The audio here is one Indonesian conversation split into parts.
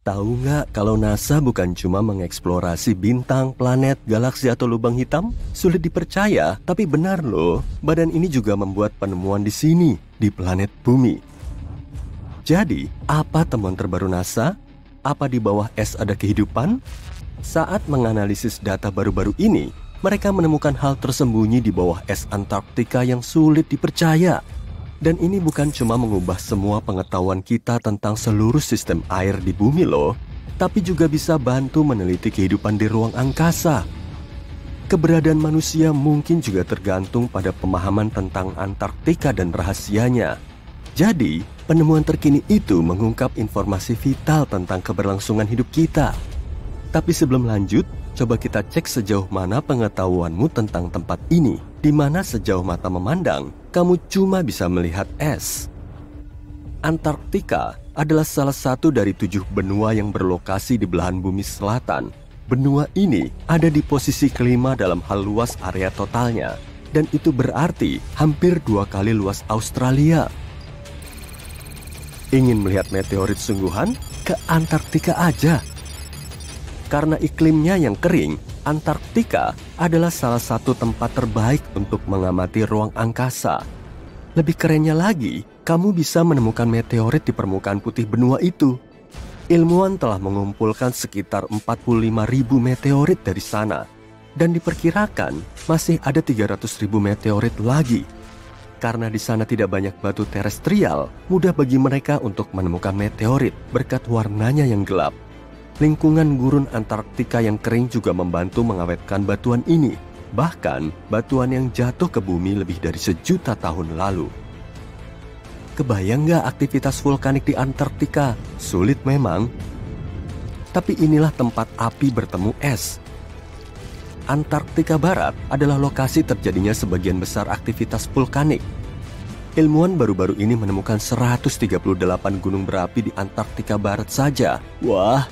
Tahu nggak kalau NASA bukan cuma mengeksplorasi bintang, planet, galaksi atau lubang hitam? Sulit dipercaya, tapi benar loh. Badan ini juga membuat penemuan di sini, di planet Bumi. Jadi, apa temuan terbaru NASA? Apa di bawah es ada kehidupan? Saat menganalisis data baru-baru ini, mereka menemukan hal tersembunyi di bawah es Antarktika yang sulit dipercaya. Dan ini bukan cuma mengubah semua pengetahuan kita tentang seluruh sistem air di bumi loh, tapi juga bisa bantu meneliti kehidupan di ruang angkasa. Keberadaan manusia mungkin juga tergantung pada pemahaman tentang Antarktika dan rahasianya. Jadi, penemuan terkini itu mengungkap informasi vital tentang keberlangsungan hidup kita. Tapi sebelum lanjut, coba kita cek sejauh mana pengetahuanmu tentang tempat ini, di mana sejauh mata memandang, kamu cuma bisa melihat es. Antarktika adalah salah satu dari 7 benua yang berlokasi di belahan bumi selatan. Benua ini ada di posisi kelima dalam hal luas area totalnya, dan itu berarti hampir 2 kali luas Australia. Ingin melihat meteorit sungguhan? Ke Antarktika aja. Karena iklimnya yang kering, Antarktika adalah salah satu tempat terbaik untuk mengamati ruang angkasa. Lebih kerennya lagi, kamu bisa menemukan meteorit di permukaan putih benua itu. Ilmuwan telah mengumpulkan sekitar 45.000 meteorit dari sana, dan diperkirakan masih ada 300.000 meteorit lagi. Karena di sana tidak banyak batu terestrial, mudah bagi mereka untuk menemukan meteorit berkat warnanya yang gelap. Lingkungan gurun Antarktika yang kering juga membantu mengawetkan batuan ini. Bahkan, batuan yang jatuh ke bumi lebih dari 1.000.000 tahun lalu. Kebayang nggak aktivitas vulkanik di Antarktika? Sulit memang. Tapi inilah tempat api bertemu es. Antarktika Barat adalah lokasi terjadinya sebagian besar aktivitas vulkanik. Ilmuwan baru-baru ini menemukan 138 gunung berapi di Antarktika Barat saja. Wah!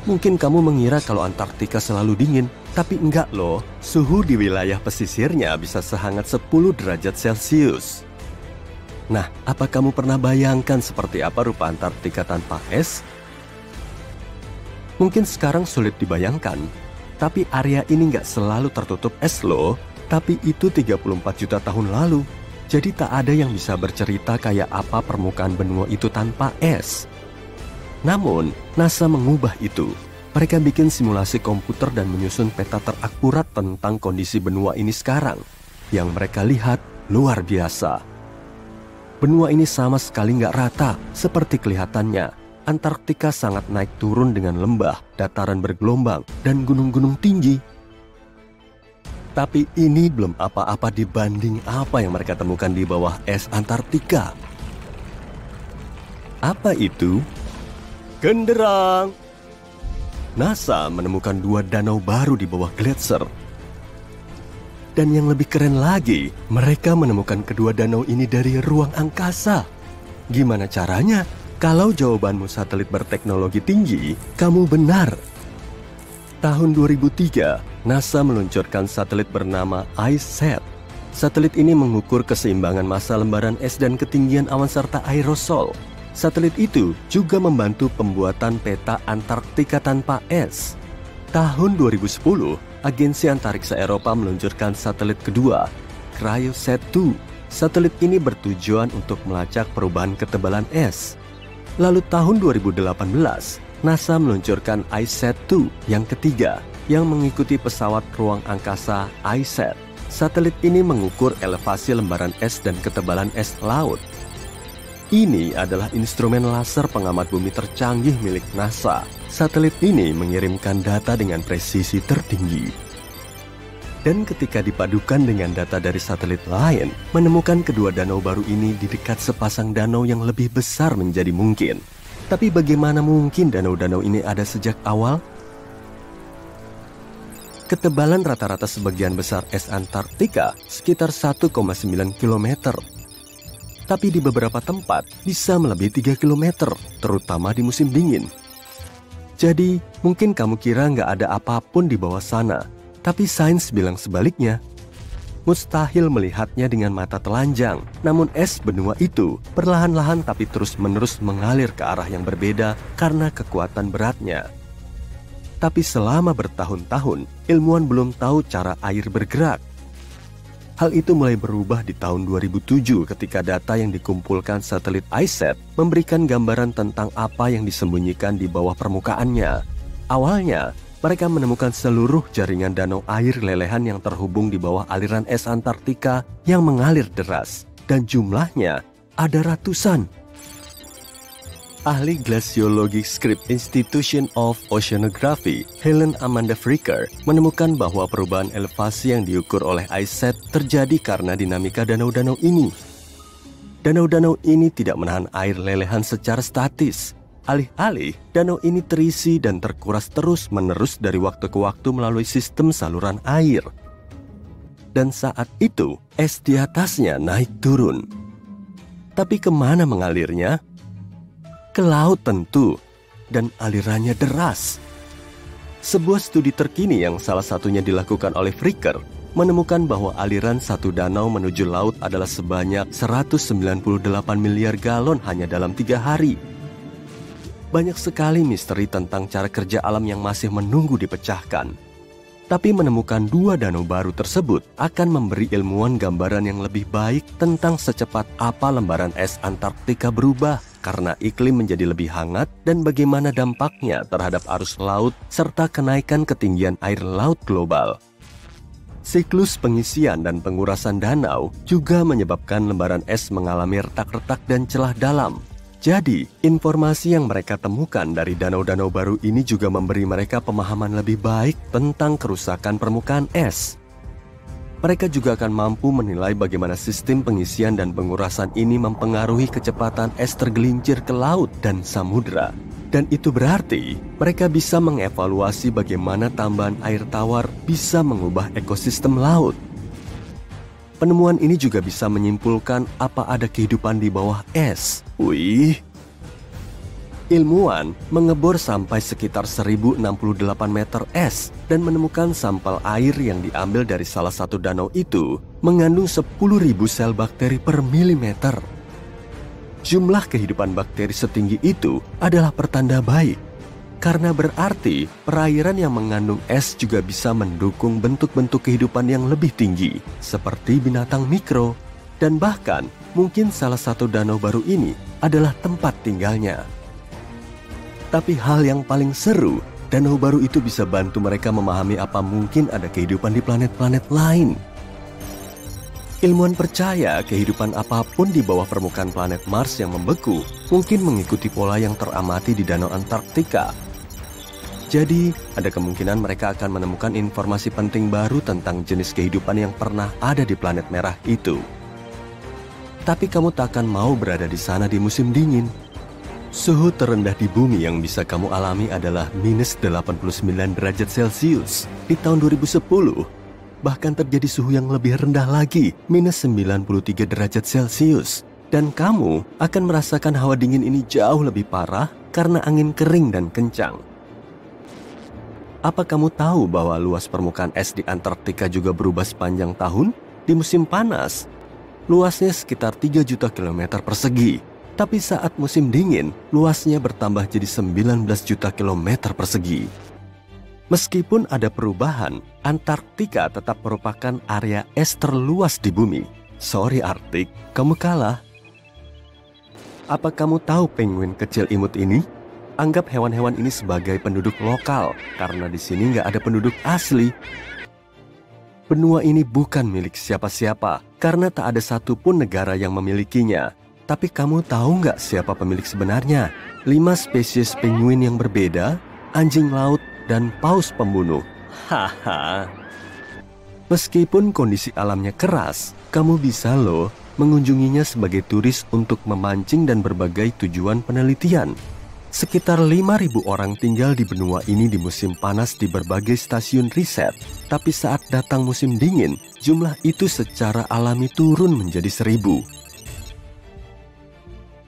Mungkin kamu mengira kalau Antarktika selalu dingin, tapi enggak loh. Suhu di wilayah pesisirnya bisa sehangat 10 derajat Celcius. Nah, apa kamu pernah bayangkan seperti apa rupa Antarktika tanpa es? Mungkin sekarang sulit dibayangkan, tapi area ini nggak selalu tertutup es loh. Tapi itu 34 juta tahun lalu. Jadi tak ada yang bisa bercerita kayak apa permukaan benua itu tanpa es. Namun, NASA mengubah itu. Mereka bikin simulasi komputer dan menyusun peta terakurat tentang kondisi benua ini sekarang. Yang mereka lihat luar biasa. Benua ini sama sekali nggak rata seperti kelihatannya. Antarktika sangat naik turun dengan lembah, dataran bergelombang, dan gunung-gunung tinggi. Tapi ini belum apa-apa dibanding apa yang mereka temukan di bawah es Antarktika. Apa itu? Genderang! NASA menemukan 2 danau baru di bawah gletser. Dan yang lebih keren lagi, mereka menemukan kedua danau ini dari ruang angkasa. Gimana caranya? Kalau jawabanmu satelit berteknologi tinggi, kamu benar. Tahun 2003, NASA meluncurkan satelit bernama ICESat. Satelit ini mengukur keseimbangan massa lembaran es dan ketinggian awan serta aerosol. Satelit itu juga membantu pembuatan peta Antarktika tanpa es. Tahun 2010, Agensi Antariksa Eropa meluncurkan satelit kedua, CryoSat-2. Satelit ini bertujuan untuk melacak perubahan ketebalan es. Lalu tahun 2018, NASA meluncurkan ICESat-2 yang ketiga, yang mengikuti pesawat ruang angkasa ICESat. Satelit ini mengukur elevasi lembaran es dan ketebalan es laut. Ini adalah instrumen laser pengamat bumi tercanggih milik NASA. Satelit ini mengirimkan data dengan presisi tertinggi. Dan ketika dipadukan dengan data dari satelit lain, menemukan kedua danau baru ini di dekat sepasang danau yang lebih besar menjadi mungkin. Tapi bagaimana mungkin danau-danau ini ada sejak awal? Ketebalan rata-rata sebagian besar es Antarktika sekitar 1,9 km. Tapi di beberapa tempat bisa melebihi 3 km, terutama di musim dingin. Jadi, mungkin kamu kira nggak ada apapun di bawah sana, tapi sains bilang sebaliknya. mustahil melihatnya dengan mata telanjang. Namun es benua itu perlahan-lahan tapi terus-menerus mengalir ke arah yang berbeda karena kekuatan beratnya. Tapi selama bertahun-tahun, ilmuwan belum tahu cara air bergerak. Hal itu mulai berubah di tahun 2007 ketika data yang dikumpulkan satelit ICET memberikan gambaran tentang apa yang disembunyikan di bawah permukaannya. Awalnya, mereka menemukan seluruh jaringan danau air lelehan yang terhubung di bawah aliran es Antartika yang mengalir deras, dan jumlahnya ada ratusan. Ahli glasiologi Scripps Institution of Oceanography, Helen Amanda Fricker, menemukan bahwa perubahan elevasi yang diukur oleh ICET terjadi karena dinamika danau-danau ini. Danau-danau ini tidak menahan air lelehan secara statis. Alih-alih, danau ini terisi dan terkuras terus-menerus dari waktu ke waktu melalui sistem saluran air. Dan saat itu, es di atasnya naik turun. Tapi kemana mengalirnya? Ke laut tentu, dan alirannya deras. Sebuah studi terkini yang salah satunya dilakukan oleh Fricker menemukan bahwa aliran satu danau menuju laut adalah sebanyak 198 miliar galon hanya dalam 3 hari. Banyak sekali misteri tentang cara kerja alam yang masih menunggu dipecahkan. Tapi menemukan 2 danau baru tersebut akan memberi ilmuwan gambaran yang lebih baik tentang secepat apa lembaran es Antartika berubah karena iklim menjadi lebih hangat dan bagaimana dampaknya terhadap arus laut serta kenaikan ketinggian air laut global. Siklus pengisian dan pengurasan danau juga menyebabkan lembaran es mengalami retak-retak dan celah dalam. Jadi, informasi yang mereka temukan dari danau-danau baru ini juga memberi mereka pemahaman lebih baik tentang kerusakan permukaan es. Mereka juga akan mampu menilai bagaimana sistem pengisian dan pengurasan ini mempengaruhi kecepatan es tergelincir ke laut dan samudera. Dan itu berarti mereka bisa mengevaluasi bagaimana tambahan air tawar bisa mengubah ekosistem laut. Penemuan ini juga bisa menyimpulkan apa ada kehidupan di bawah es. Wih. Ilmuwan mengebor sampai sekitar 1068 meter es dan menemukan sampel air yang diambil dari salah satu danau itu mengandung 10.000 sel bakteri per milimeter. Jumlah kehidupan bakteri setinggi itu adalah pertanda baik. Karena berarti perairan yang mengandung es juga bisa mendukung bentuk-bentuk kehidupan yang lebih tinggi, seperti binatang mikro, dan bahkan mungkin salah satu danau baru ini adalah tempat tinggalnya. Tapi hal yang paling seru, danau baru itu bisa bantu mereka memahami apa mungkin ada kehidupan di planet-planet lain. Ilmuwan percaya kehidupan apapun di bawah permukaan planet Mars yang membeku mungkin mengikuti pola yang teramati di danau Antartika. Jadi, ada kemungkinan mereka akan menemukan informasi penting baru tentang jenis kehidupan yang pernah ada di planet merah itu. Tapi kamu tak akan mau berada di sana di musim dingin. Suhu terendah di bumi yang bisa kamu alami adalah minus 89 derajat Celcius di tahun 2010. Bahkan terjadi suhu yang lebih rendah lagi, minus 93 derajat Celcius. Dan kamu akan merasakan hawa dingin ini jauh lebih parah karena angin kering dan kencang. Apa kamu tahu bahwa luas permukaan es di Antartika juga berubah sepanjang tahun? Di musim panas, luasnya sekitar 3 juta kilometer persegi. Tapi saat musim dingin, luasnya bertambah jadi 19 juta kilometer persegi. Meskipun ada perubahan, Antartika tetap merupakan area es terluas di bumi. Sorry Arktik, kamu kalah. Apa kamu tahu penguin kecil imut ini? Anggap hewan-hewan ini sebagai penduduk lokal, karena di sini nggak ada penduduk asli. Benua ini bukan milik siapa-siapa, karena tak ada satupun negara yang memilikinya. Tapi kamu tahu nggak siapa pemilik sebenarnya? 5 spesies penguin yang berbeda, anjing laut, dan paus pembunuh. Haha. Meskipun kondisi alamnya keras, kamu bisa loh mengunjunginya sebagai turis untuk memancing dan berbagai tujuan penelitian. Sekitar 5.000 orang tinggal di benua ini di musim panas di berbagai stasiun riset. Tapi saat datang musim dingin, jumlah itu secara alami turun menjadi 1.000.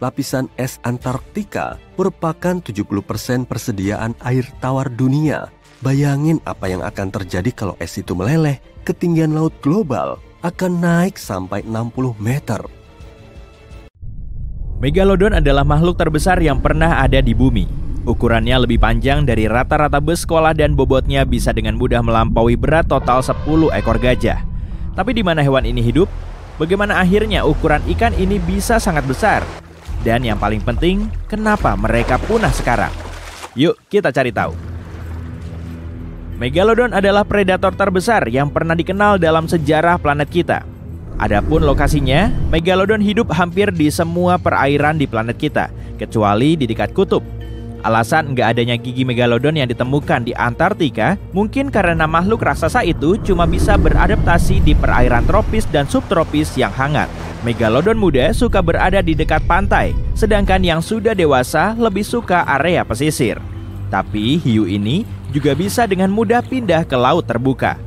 Lapisan es Antartika merupakan 70% persediaan air tawar dunia. Bayangin apa yang akan terjadi kalau es itu meleleh. Ketinggian laut global akan naik sampai 60 meter. Megalodon adalah makhluk terbesar yang pernah ada di bumi. Ukurannya lebih panjang dari rata-rata bus sekolah dan bobotnya bisa dengan mudah melampaui berat total 10 ekor gajah. Tapi di mana hewan ini hidup? Bagaimana akhirnya ukuran ikan ini bisa sangat besar? Dan yang paling penting, kenapa mereka punah sekarang? Yuk kita cari tahu. Megalodon adalah predator terbesar yang pernah dikenal dalam sejarah planet kita. Adapun lokasinya, Megalodon hidup hampir di semua perairan di planet kita, kecuali di dekat kutub. Alasan nggak adanya gigi Megalodon yang ditemukan di Antartika mungkin karena makhluk raksasa itu cuma bisa beradaptasi di perairan tropis dan subtropis yang hangat. Megalodon muda suka berada di dekat pantai, sedangkan yang sudah dewasa lebih suka area pesisir. Tapi hiu ini juga bisa dengan mudah pindah ke laut terbuka.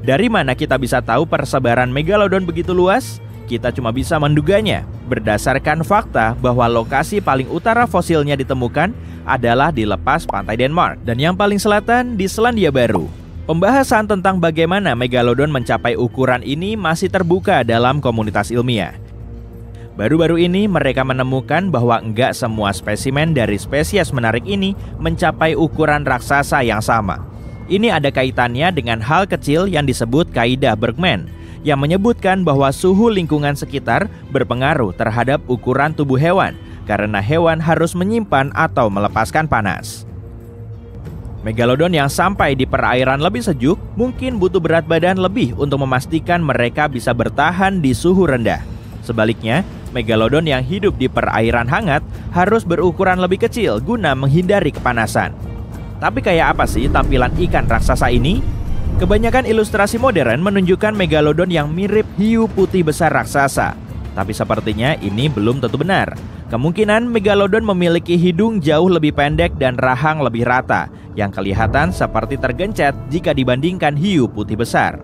Dari mana kita bisa tahu persebaran Megalodon begitu luas? Kita cuma bisa menduganya berdasarkan fakta bahwa lokasi paling utara fosilnya ditemukan adalah di lepas pantai Denmark dan yang paling selatan di Selandia Baru. Pembahasan tentang bagaimana Megalodon mencapai ukuran ini masih terbuka dalam komunitas ilmiah. Baru-baru ini mereka menemukan bahwa enggak semua spesimen dari spesies menarik ini mencapai ukuran raksasa yang sama. Ini ada kaitannya dengan hal kecil yang disebut kaidah Bergman, yang menyebutkan bahwa suhu lingkungan sekitar berpengaruh terhadap ukuran tubuh hewan, karena hewan harus menyimpan atau melepaskan panas. Megalodon yang sampai di perairan lebih sejuk mungkin butuh berat badan lebih untuk memastikan mereka bisa bertahan di suhu rendah. Sebaliknya, Megalodon yang hidup di perairan hangat harus berukuran lebih kecil guna menghindari kepanasan. Tapi kayak apa sih tampilan ikan raksasa ini? Kebanyakan ilustrasi modern menunjukkan Megalodon yang mirip hiu putih besar raksasa. Tapi sepertinya ini belum tentu benar. Kemungkinan Megalodon memiliki hidung jauh lebih pendek dan rahang lebih rata, yang kelihatan seperti tergencet jika dibandingkan hiu putih besar.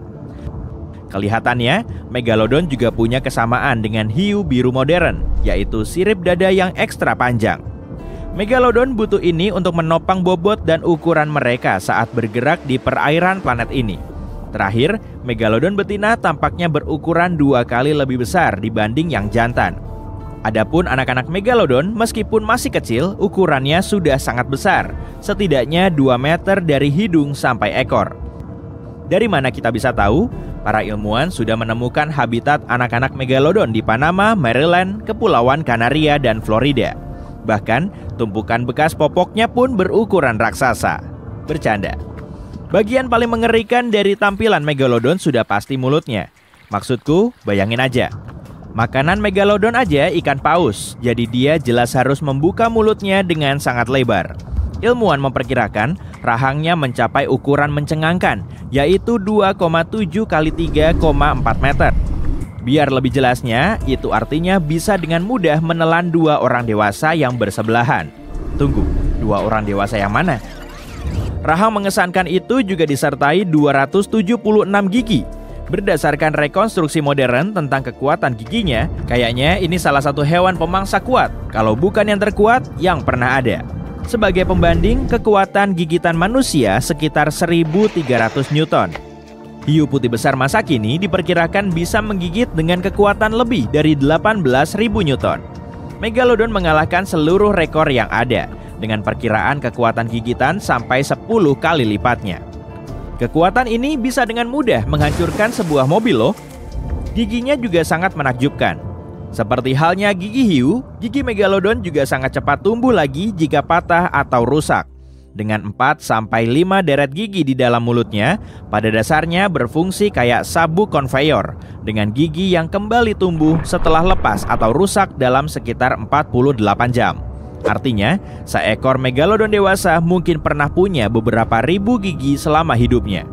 Kelihatannya, Megalodon juga punya kesamaan dengan hiu biru modern, yaitu sirip dada yang ekstra panjang. Megalodon butuh ini untuk menopang bobot dan ukuran mereka saat bergerak di perairan planet ini. Terakhir, Megalodon betina tampaknya berukuran 2 kali lebih besar dibanding yang jantan. Adapun anak-anak Megalodon meskipun masih kecil, ukurannya sudah sangat besar, setidaknya 2 meter dari hidung sampai ekor. Dari mana kita bisa tahu? Para ilmuwan sudah menemukan habitat anak-anak Megalodon di Panama, Maryland, Kepulauan Kanaria, dan Florida. Bahkan, tumpukan bekas popoknya pun berukuran raksasa. Bercanda. Bagian paling mengerikan dari tampilan Megalodon sudah pasti mulutnya. Maksudku, bayangin aja. Makanan Megalodon aja ikan paus, jadi dia jelas harus membuka mulutnya dengan sangat lebar. Ilmuwan memperkirakan rahangnya mencapai ukuran mencengangkan, yaitu 2,7 kali 3,4 meter. Biar lebih jelasnya, itu artinya bisa dengan mudah menelan 2 orang dewasa yang bersebelahan. Tunggu, 2 orang dewasa yang mana? Rahang mengesankan itu juga disertai 276 gigi. Berdasarkan rekonstruksi modern tentang kekuatan giginya, kayaknya ini salah satu hewan pemangsa kuat, kalau bukan yang terkuat yang pernah ada. Sebagai pembanding, kekuatan gigitan manusia sekitar 1.300 Newton. Hiu putih besar masa kini diperkirakan bisa menggigit dengan kekuatan lebih dari 18.000 Newton. Megalodon mengalahkan seluruh rekor yang ada, dengan perkiraan kekuatan gigitan sampai 10 kali lipatnya. Kekuatan ini bisa dengan mudah menghancurkan sebuah mobil loh. Giginya juga sangat menakjubkan. Seperti halnya gigi hiu, gigi Megalodon juga sangat cepat tumbuh lagi jika patah atau rusak. Dengan 4-5 deret gigi di dalam mulutnya, pada dasarnya berfungsi kayak sabuk konveyor, dengan gigi yang kembali tumbuh setelah lepas atau rusak dalam sekitar 48 jam. Artinya, seekor Megalodon dewasa mungkin pernah punya beberapa ribu gigi selama hidupnya.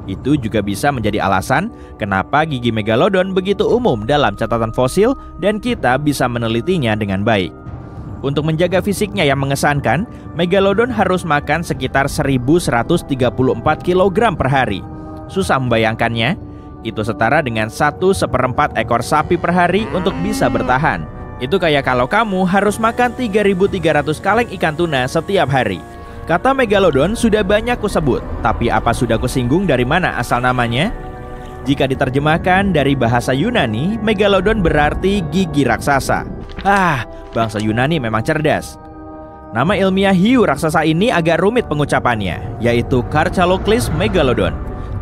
Itu juga bisa menjadi alasan kenapa gigi Megalodon begitu umum dalam catatan fosil dan kita bisa menelitinya dengan baik. Untuk menjaga fisiknya yang mengesankan, Megalodon harus makan sekitar 1.134 kg per hari. Susah membayangkannya? Itu setara dengan 1/4 ekor sapi per hari untuk bisa bertahan. Itu kayak kalau kamu harus makan 3.300 kaleng ikan tuna setiap hari. Kata Megalodon sudah banyak kusebut, tapi apa sudah kusinggung dari mana asal namanya? Jika diterjemahkan dari bahasa Yunani, Megalodon berarti gigi raksasa. Bangsa Yunani memang cerdas. Nama ilmiah hiu raksasa ini agak rumit pengucapannya, yaitu Karchaloclis megalodon.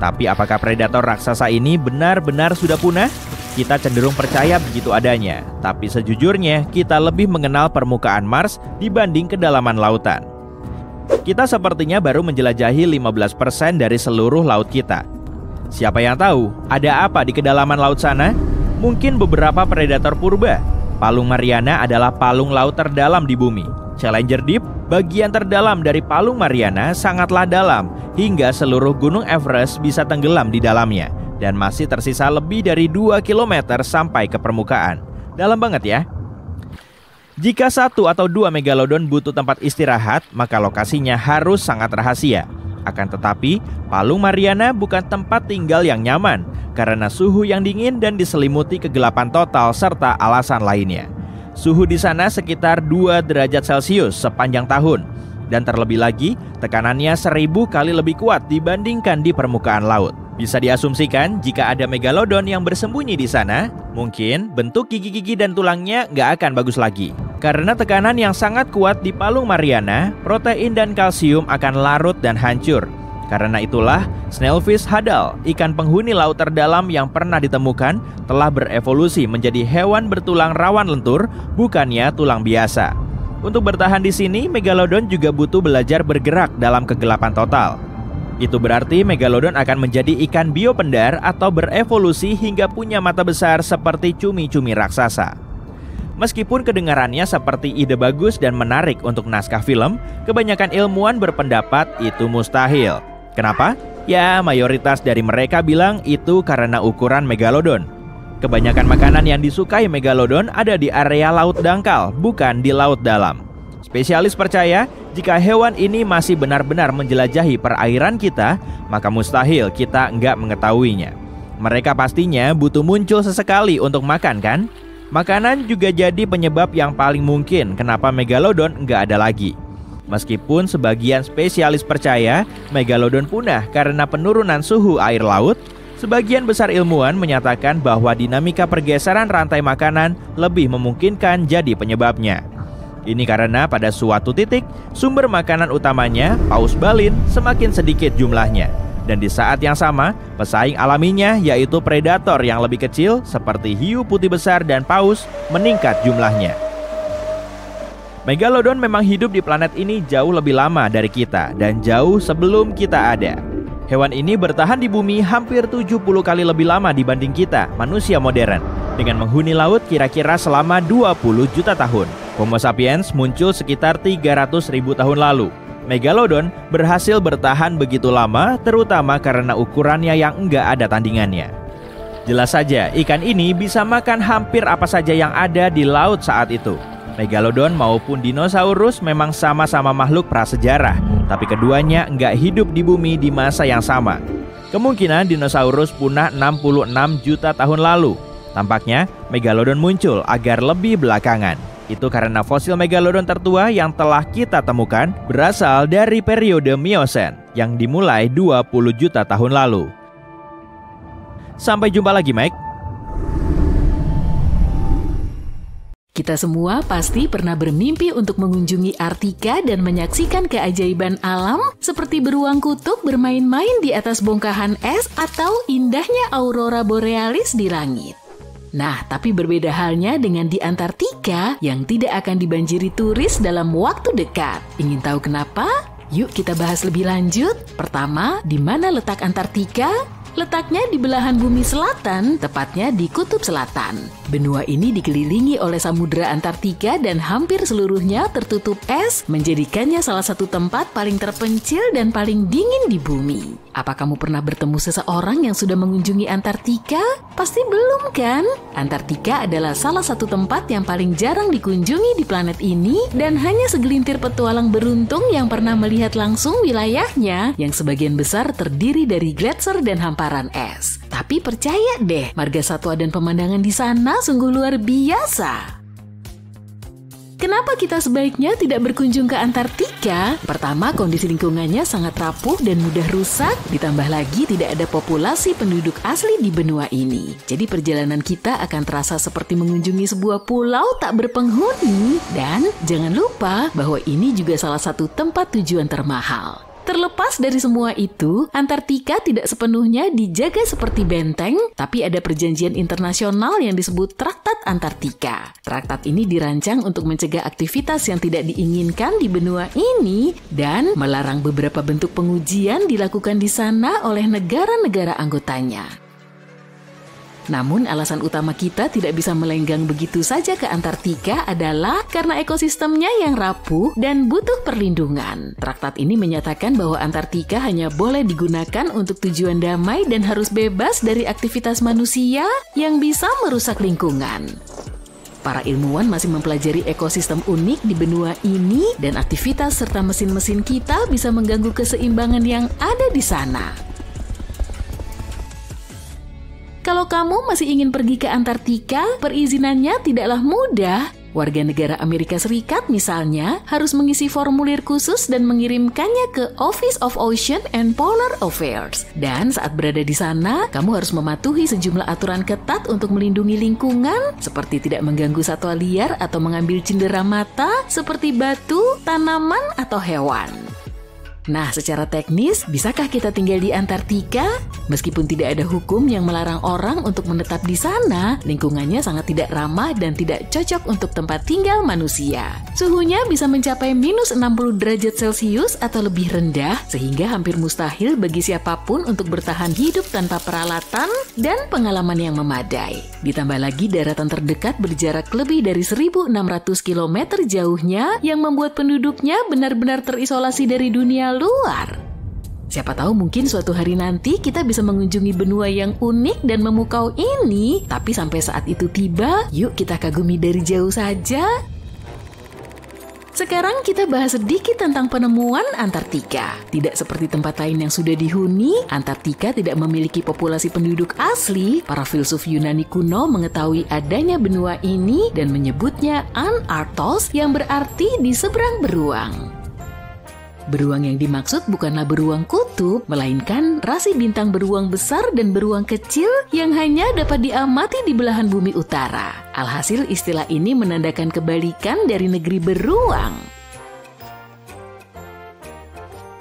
Tapi apakah predator raksasa ini benar-benar sudah punah? Kita cenderung percaya begitu adanya, tapi sejujurnya kita lebih mengenal permukaan Mars dibanding kedalaman lautan. Kita sepertinya baru menjelajahi 15% dari seluruh laut kita. Siapa yang tahu ada apa di kedalaman laut sana? Mungkin beberapa predator purba. Palung Mariana adalah palung laut terdalam di bumi. Challenger Deep, bagian terdalam dari Palung Mariana, sangatlah dalam hingga seluruh gunung Everest bisa tenggelam di dalamnya. Dan masih tersisa lebih dari 2 km sampai ke permukaan. Dalam banget ya. Jika 1 atau 2 megalodon butuh tempat istirahat, maka lokasinya harus sangat rahasia. Akan tetapi, Palung Mariana bukan tempat tinggal yang nyaman karena suhu yang dingin dan diselimuti kegelapan total serta alasan lainnya. Suhu di sana sekitar 2 derajat Celcius sepanjang tahun. Dan terlebih lagi, tekanannya 1000 kali lebih kuat dibandingkan di permukaan laut. Bisa diasumsikan jika ada megalodon yang bersembunyi di sana, mungkin bentuk gigi-gigi dan tulangnya nggak akan bagus lagi. Karena tekanan yang sangat kuat di Palung Mariana, protein dan kalsium akan larut dan hancur. Karena itulah, snailfish hadal, ikan penghuni laut terdalam yang pernah ditemukan, telah berevolusi menjadi hewan bertulang rawan lentur, bukannya tulang biasa. Untuk bertahan di sini, megalodon juga butuh belajar bergerak dalam kegelapan total. Itu berarti megalodon akan menjadi ikan biopendar atau berevolusi hingga punya mata besar seperti cumi-cumi raksasa. Meskipun kedengarannya seperti ide bagus dan menarik untuk naskah film, kebanyakan ilmuwan berpendapat itu mustahil. Kenapa? Ya, mayoritas dari mereka bilang itu karena ukuran megalodon. Kebanyakan makanan yang disukai megalodon ada di area laut dangkal, bukan di laut dalam. Spesialis percaya, jika hewan ini masih benar-benar menjelajahi perairan kita, maka mustahil kita nggak mengetahuinya. Mereka pastinya butuh muncul sesekali untuk makan kan? Makanan juga jadi penyebab yang paling mungkin kenapa megalodon nggak ada lagi. Meskipun sebagian spesialis percaya megalodon punah karena penurunan suhu air laut, sebagian besar ilmuwan menyatakan bahwa dinamika pergeseran rantai makanan lebih memungkinkan jadi penyebabnya. Ini karena pada suatu titik, sumber makanan utamanya, paus balin, semakin sedikit jumlahnya. Dan di saat yang sama, pesaing alaminya yaitu predator yang lebih kecil seperti hiu putih besar dan paus meningkat jumlahnya. Megalodon memang hidup di planet ini jauh lebih lama dari kita dan jauh sebelum kita ada. Hewan ini bertahan di bumi hampir 70 kali lebih lama dibanding kita, manusia modern, dengan menghuni laut kira-kira selama 20 juta tahun. Homo sapiens muncul sekitar 300.000 tahun lalu. Megalodon berhasil bertahan begitu lama terutama karena ukurannya yang enggak ada tandingannya. Jelas saja, ikan ini bisa makan hampir apa saja yang ada di laut saat itu. Megalodon maupun dinosaurus memang sama-sama makhluk prasejarah, tapi keduanya enggak hidup di bumi di masa yang sama. Kemungkinan dinosaurus punah 66 juta tahun lalu. Tampaknya Megalodon muncul agar lebih belakangan. Itu karena fosil megalodon tertua yang telah kita temukan berasal dari periode Miosen yang dimulai 20 juta tahun lalu. Sampai jumpa lagi, Mike. Kita semua pasti pernah bermimpi untuk mengunjungi Arktika dan menyaksikan keajaiban alam seperti beruang kutub bermain-main di atas bongkahan es atau indahnya aurora borealis di langit. Nah, tapi berbeda halnya dengan di Antartika yang tidak akan dibanjiri turis dalam waktu dekat. Ingin tahu kenapa? Yuk kita bahas lebih lanjut. Pertama, di mana letak Antartika? Letaknya di belahan bumi selatan, tepatnya di Kutub Selatan. Benua ini dikelilingi oleh Samudra Antartika dan hampir seluruhnya tertutup es, menjadikannya salah satu tempat paling terpencil dan paling dingin di bumi. Apa kamu pernah bertemu seseorang yang sudah mengunjungi Antartika? Pasti belum kan? Antartika adalah salah satu tempat yang paling jarang dikunjungi di planet ini dan hanya segelintir petualang beruntung yang pernah melihat langsung wilayahnya yang sebagian besar terdiri dari gletser dan hamparan es. Tapi percaya deh, margasatwa dan pemandangan di sana sungguh luar biasa. Kenapa kita sebaiknya tidak berkunjung ke Antartika? Pertama, kondisi lingkungannya sangat rapuh dan mudah rusak. Ditambah lagi tidak ada populasi penduduk asli di benua ini. Jadi perjalanan kita akan terasa seperti mengunjungi sebuah pulau tak berpenghuni. Dan jangan lupa bahwa ini juga salah satu tempat tujuan termahal. Terlepas dari semua itu, Antartika tidak sepenuhnya dijaga seperti benteng, tapi ada perjanjian internasional yang disebut Traktat Antartika. Traktat ini dirancang untuk mencegah aktivitas yang tidak diinginkan di benua ini dan melarang beberapa bentuk pengujian dilakukan di sana oleh negara-negara anggotanya. Namun alasan utama kita tidak bisa melenggang begitu saja ke Antartika adalah karena ekosistemnya yang rapuh dan butuh perlindungan. Traktat ini menyatakan bahwa Antartika hanya boleh digunakan untuk tujuan damai dan harus bebas dari aktivitas manusia yang bisa merusak lingkungan. Para ilmuwan masih mempelajari ekosistem unik di benua ini dan aktivitas serta mesin-mesin kita bisa mengganggu keseimbangan yang ada di sana. Kalau kamu masih ingin pergi ke Antartika, perizinannya tidaklah mudah. Warga negara Amerika Serikat misalnya harus mengisi formulir khusus dan mengirimkannya ke Office of Ocean and Polar Affairs. Dan saat berada di sana, kamu harus mematuhi sejumlah aturan ketat untuk melindungi lingkungan, seperti tidak mengganggu satwa liar atau mengambil cendera mata, seperti batu, tanaman, atau hewan. Nah, secara teknis, bisakah kita tinggal di Antartika? Meskipun tidak ada hukum yang melarang orang untuk menetap di sana, lingkungannya sangat tidak ramah dan tidak cocok untuk tempat tinggal manusia. Suhunya bisa mencapai minus 60 derajat Celcius atau lebih rendah, sehingga hampir mustahil bagi siapapun untuk bertahan hidup tanpa peralatan dan pengalaman yang memadai. Ditambah lagi daratan terdekat berjarak lebih dari 1.600 km jauhnya yang membuat penduduknya benar-benar terisolasi dari dunia luar. Siapa tahu mungkin suatu hari nanti kita bisa mengunjungi benua yang unik dan memukau ini, tapi sampai saat itu tiba, yuk kita kagumi dari jauh saja. Sekarang kita bahas sedikit tentang penemuan Antartika. Tidak seperti tempat lain yang sudah dihuni, Antartika tidak memiliki populasi penduduk asli. Para filsuf Yunani kuno mengetahui adanya benua ini dan menyebutnya Anartos yang berarti di seberang beruang. Beruang yang dimaksud bukanlah beruang kutub, melainkan rasi bintang beruang besar dan beruang kecil yang hanya dapat diamati di belahan bumi utara. Alhasil istilah ini menandakan kebalikan dari negeri beruang.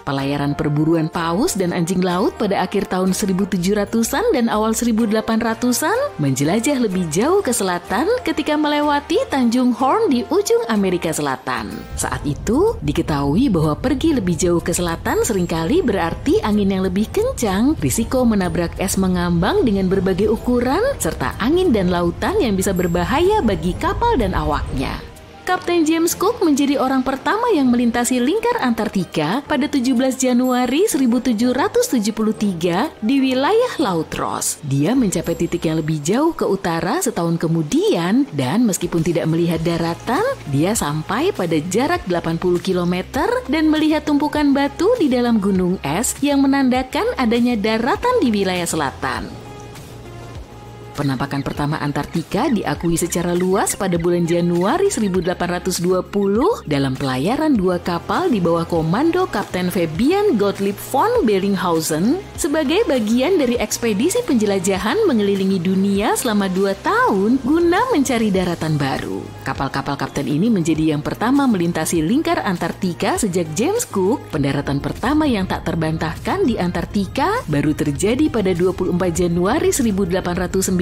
Pelayaran perburuan paus dan anjing laut pada akhir tahun 1700-an dan awal 1800-an menjelajah lebih jauh ke selatan ketika melewati Tanjung Horn di ujung Amerika Selatan. Saat itu, diketahui bahwa pergi lebih jauh ke selatan seringkali berarti angin yang lebih kencang, risiko menabrak es mengambang dengan berbagai ukuran, serta angin dan lautan yang bisa berbahaya bagi kapal dan awaknya. Kapten James Cook menjadi orang pertama yang melintasi lingkar Antartika pada 17 Januari 1773 di wilayah Laut Ross. Dia mencapai titik yang lebih jauh ke utara setahun kemudian dan meskipun tidak melihat daratan, dia sampai pada jarak 80 km dan melihat tumpukan batu di dalam gunung es yang menandakan adanya daratan di wilayah selatan. Penampakan pertama Antartika diakui secara luas pada bulan Januari 1820 dalam pelayaran 2 kapal di bawah komando Kapten Fabian Gottlieb von Bellinghausen sebagai bagian dari ekspedisi penjelajahan mengelilingi dunia selama 2 tahun guna mencari daratan baru. Kapal-kapal kapten ini menjadi yang pertama melintasi lingkar Antartika sejak James Cook. Pendaratan pertama yang tak terbantahkan di Antartika baru terjadi pada 24 Januari 1895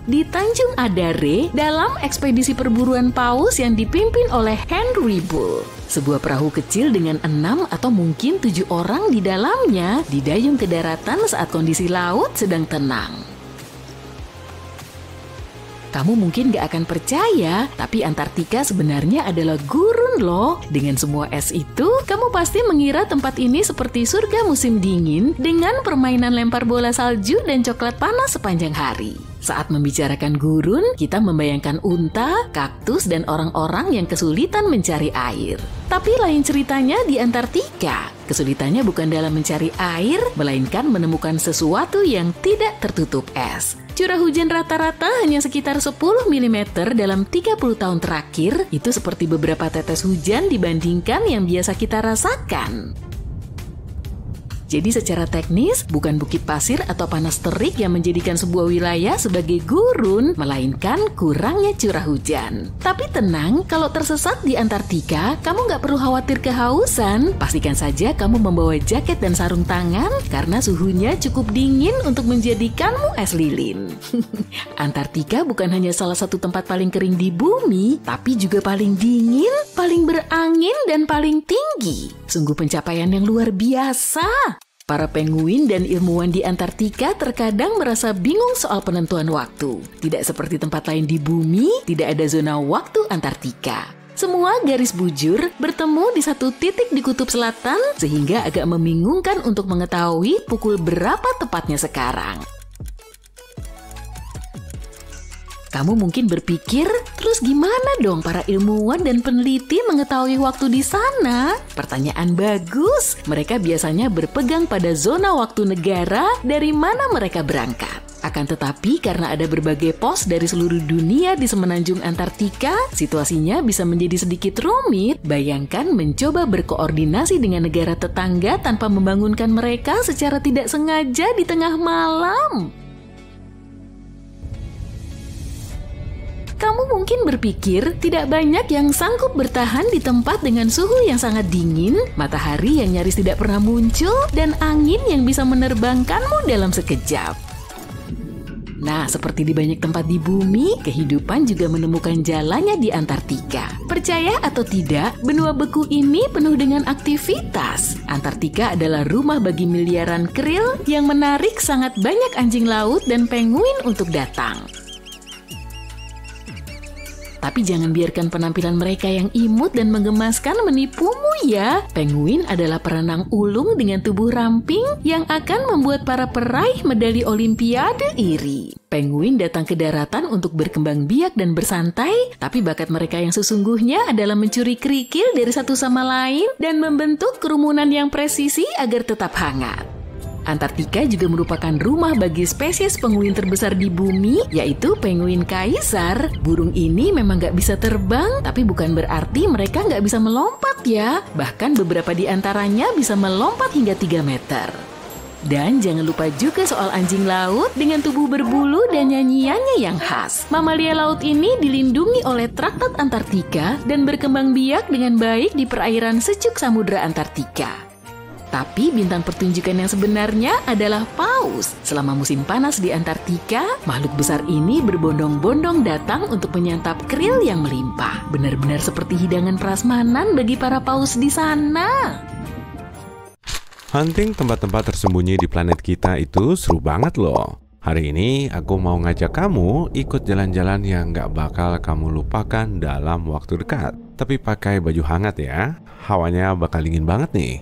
di Tanjung Adare dalam ekspedisi perburuan paus yang dipimpin oleh Henry Bull. Sebuah perahu kecil dengan 6 atau mungkin 7 orang di dalamnya didayung ke daratan saat kondisi laut sedang tenang. Kamu mungkin gak akan percaya, tapi Antartika sebenarnya adalah gurun loh. Dengan semua es itu, kamu pasti mengira tempat ini seperti surga musim dingin dengan permainan lempar bola salju dan coklat panas sepanjang hari. Saat membicarakan gurun, kita membayangkan unta, kaktus, dan orang-orang yang kesulitan mencari air. Tapi lain ceritanya di Antartika. Kesulitannya bukan dalam mencari air, melainkan menemukan sesuatu yang tidak tertutup es. Curah hujan rata-rata hanya sekitar 10 mm dalam 30 tahun terakhir. Itu seperti beberapa tetes hujan dibandingkan yang biasa kita rasakan. Jadi secara teknis, bukan bukit pasir atau panas terik yang menjadikan sebuah wilayah sebagai gurun, melainkan kurangnya curah hujan. Tapi tenang, kalau tersesat di Antartika, kamu nggak perlu khawatir kehausan. Pastikan saja kamu membawa jaket dan sarung tangan, karena suhunya cukup dingin untuk menjadikanmu es lilin. Antartika bukan hanya salah satu tempat paling kering di bumi, tapi juga paling dingin, paling berangin, dan paling tinggi. Sungguh pencapaian yang luar biasa. Para penguin dan ilmuwan di Antartika terkadang merasa bingung soal penentuan waktu. Tidak seperti tempat lain di bumi, tidak ada zona waktu Antartika. Semua garis bujur bertemu di satu titik di kutub selatan, sehingga agak membingungkan untuk mengetahui pukul berapa tepatnya sekarang. Kamu mungkin berpikir, terus gimana dong para ilmuwan dan peneliti mengetahui waktu di sana? Pertanyaan bagus. Mereka biasanya berpegang pada zona waktu negara dari mana mereka berangkat. Akan tetapi karena ada berbagai pos dari seluruh dunia di semenanjung Antartika, situasinya bisa menjadi sedikit rumit. Bayangkan mencoba berkoordinasi dengan negara tetangga tanpa membangunkan mereka secara tidak sengaja di tengah malam. Kamu mungkin berpikir tidak banyak yang sanggup bertahan di tempat dengan suhu yang sangat dingin, matahari yang nyaris tidak pernah muncul, dan angin yang bisa menerbangkanmu dalam sekejap. Nah, seperti di banyak tempat di bumi, kehidupan juga menemukan jalannya di Antartika. Percaya atau tidak, benua beku ini penuh dengan aktivitas. Antartika adalah rumah bagi miliaran krill yang menarik sangat banyak anjing laut dan penguin untuk datang. Tapi jangan biarkan penampilan mereka yang imut dan menggemaskan menipumu ya. Penguin adalah perenang ulung dengan tubuh ramping yang akan membuat para peraih medali Olimpiade iri. Penguin datang ke daratan untuk berkembang biak dan bersantai, tapi bakat mereka yang sesungguhnya adalah mencuri kerikil dari satu sama lain dan membentuk kerumunan yang presisi agar tetap hangat. Antartika juga merupakan rumah bagi spesies penguin terbesar di bumi, yaitu penguin kaisar. Burung ini memang nggak bisa terbang, tapi bukan berarti mereka nggak bisa melompat ya. Bahkan beberapa di antaranya bisa melompat hingga 3 meter. Dan jangan lupa juga soal anjing laut dengan tubuh berbulu dan nyanyiannya yang khas. Mamalia laut ini dilindungi oleh Traktat Antartika dan berkembang biak dengan baik di perairan sejuk Samudra Antartika. Tapi bintang pertunjukan yang sebenarnya adalah paus. Selama musim panas di Antartika, makhluk besar ini berbondong-bondong datang untuk menyantap krill yang melimpah. Benar-benar seperti hidangan prasmanan bagi para paus di sana. Hunting tempat-tempat tersembunyi di planet kita itu seru banget loh. Hari ini aku mau ngajak kamu ikut jalan-jalan yang gak bakal kamu lupakan dalam waktu dekat. Tapi pakai baju hangat ya, hawanya bakal dingin banget nih.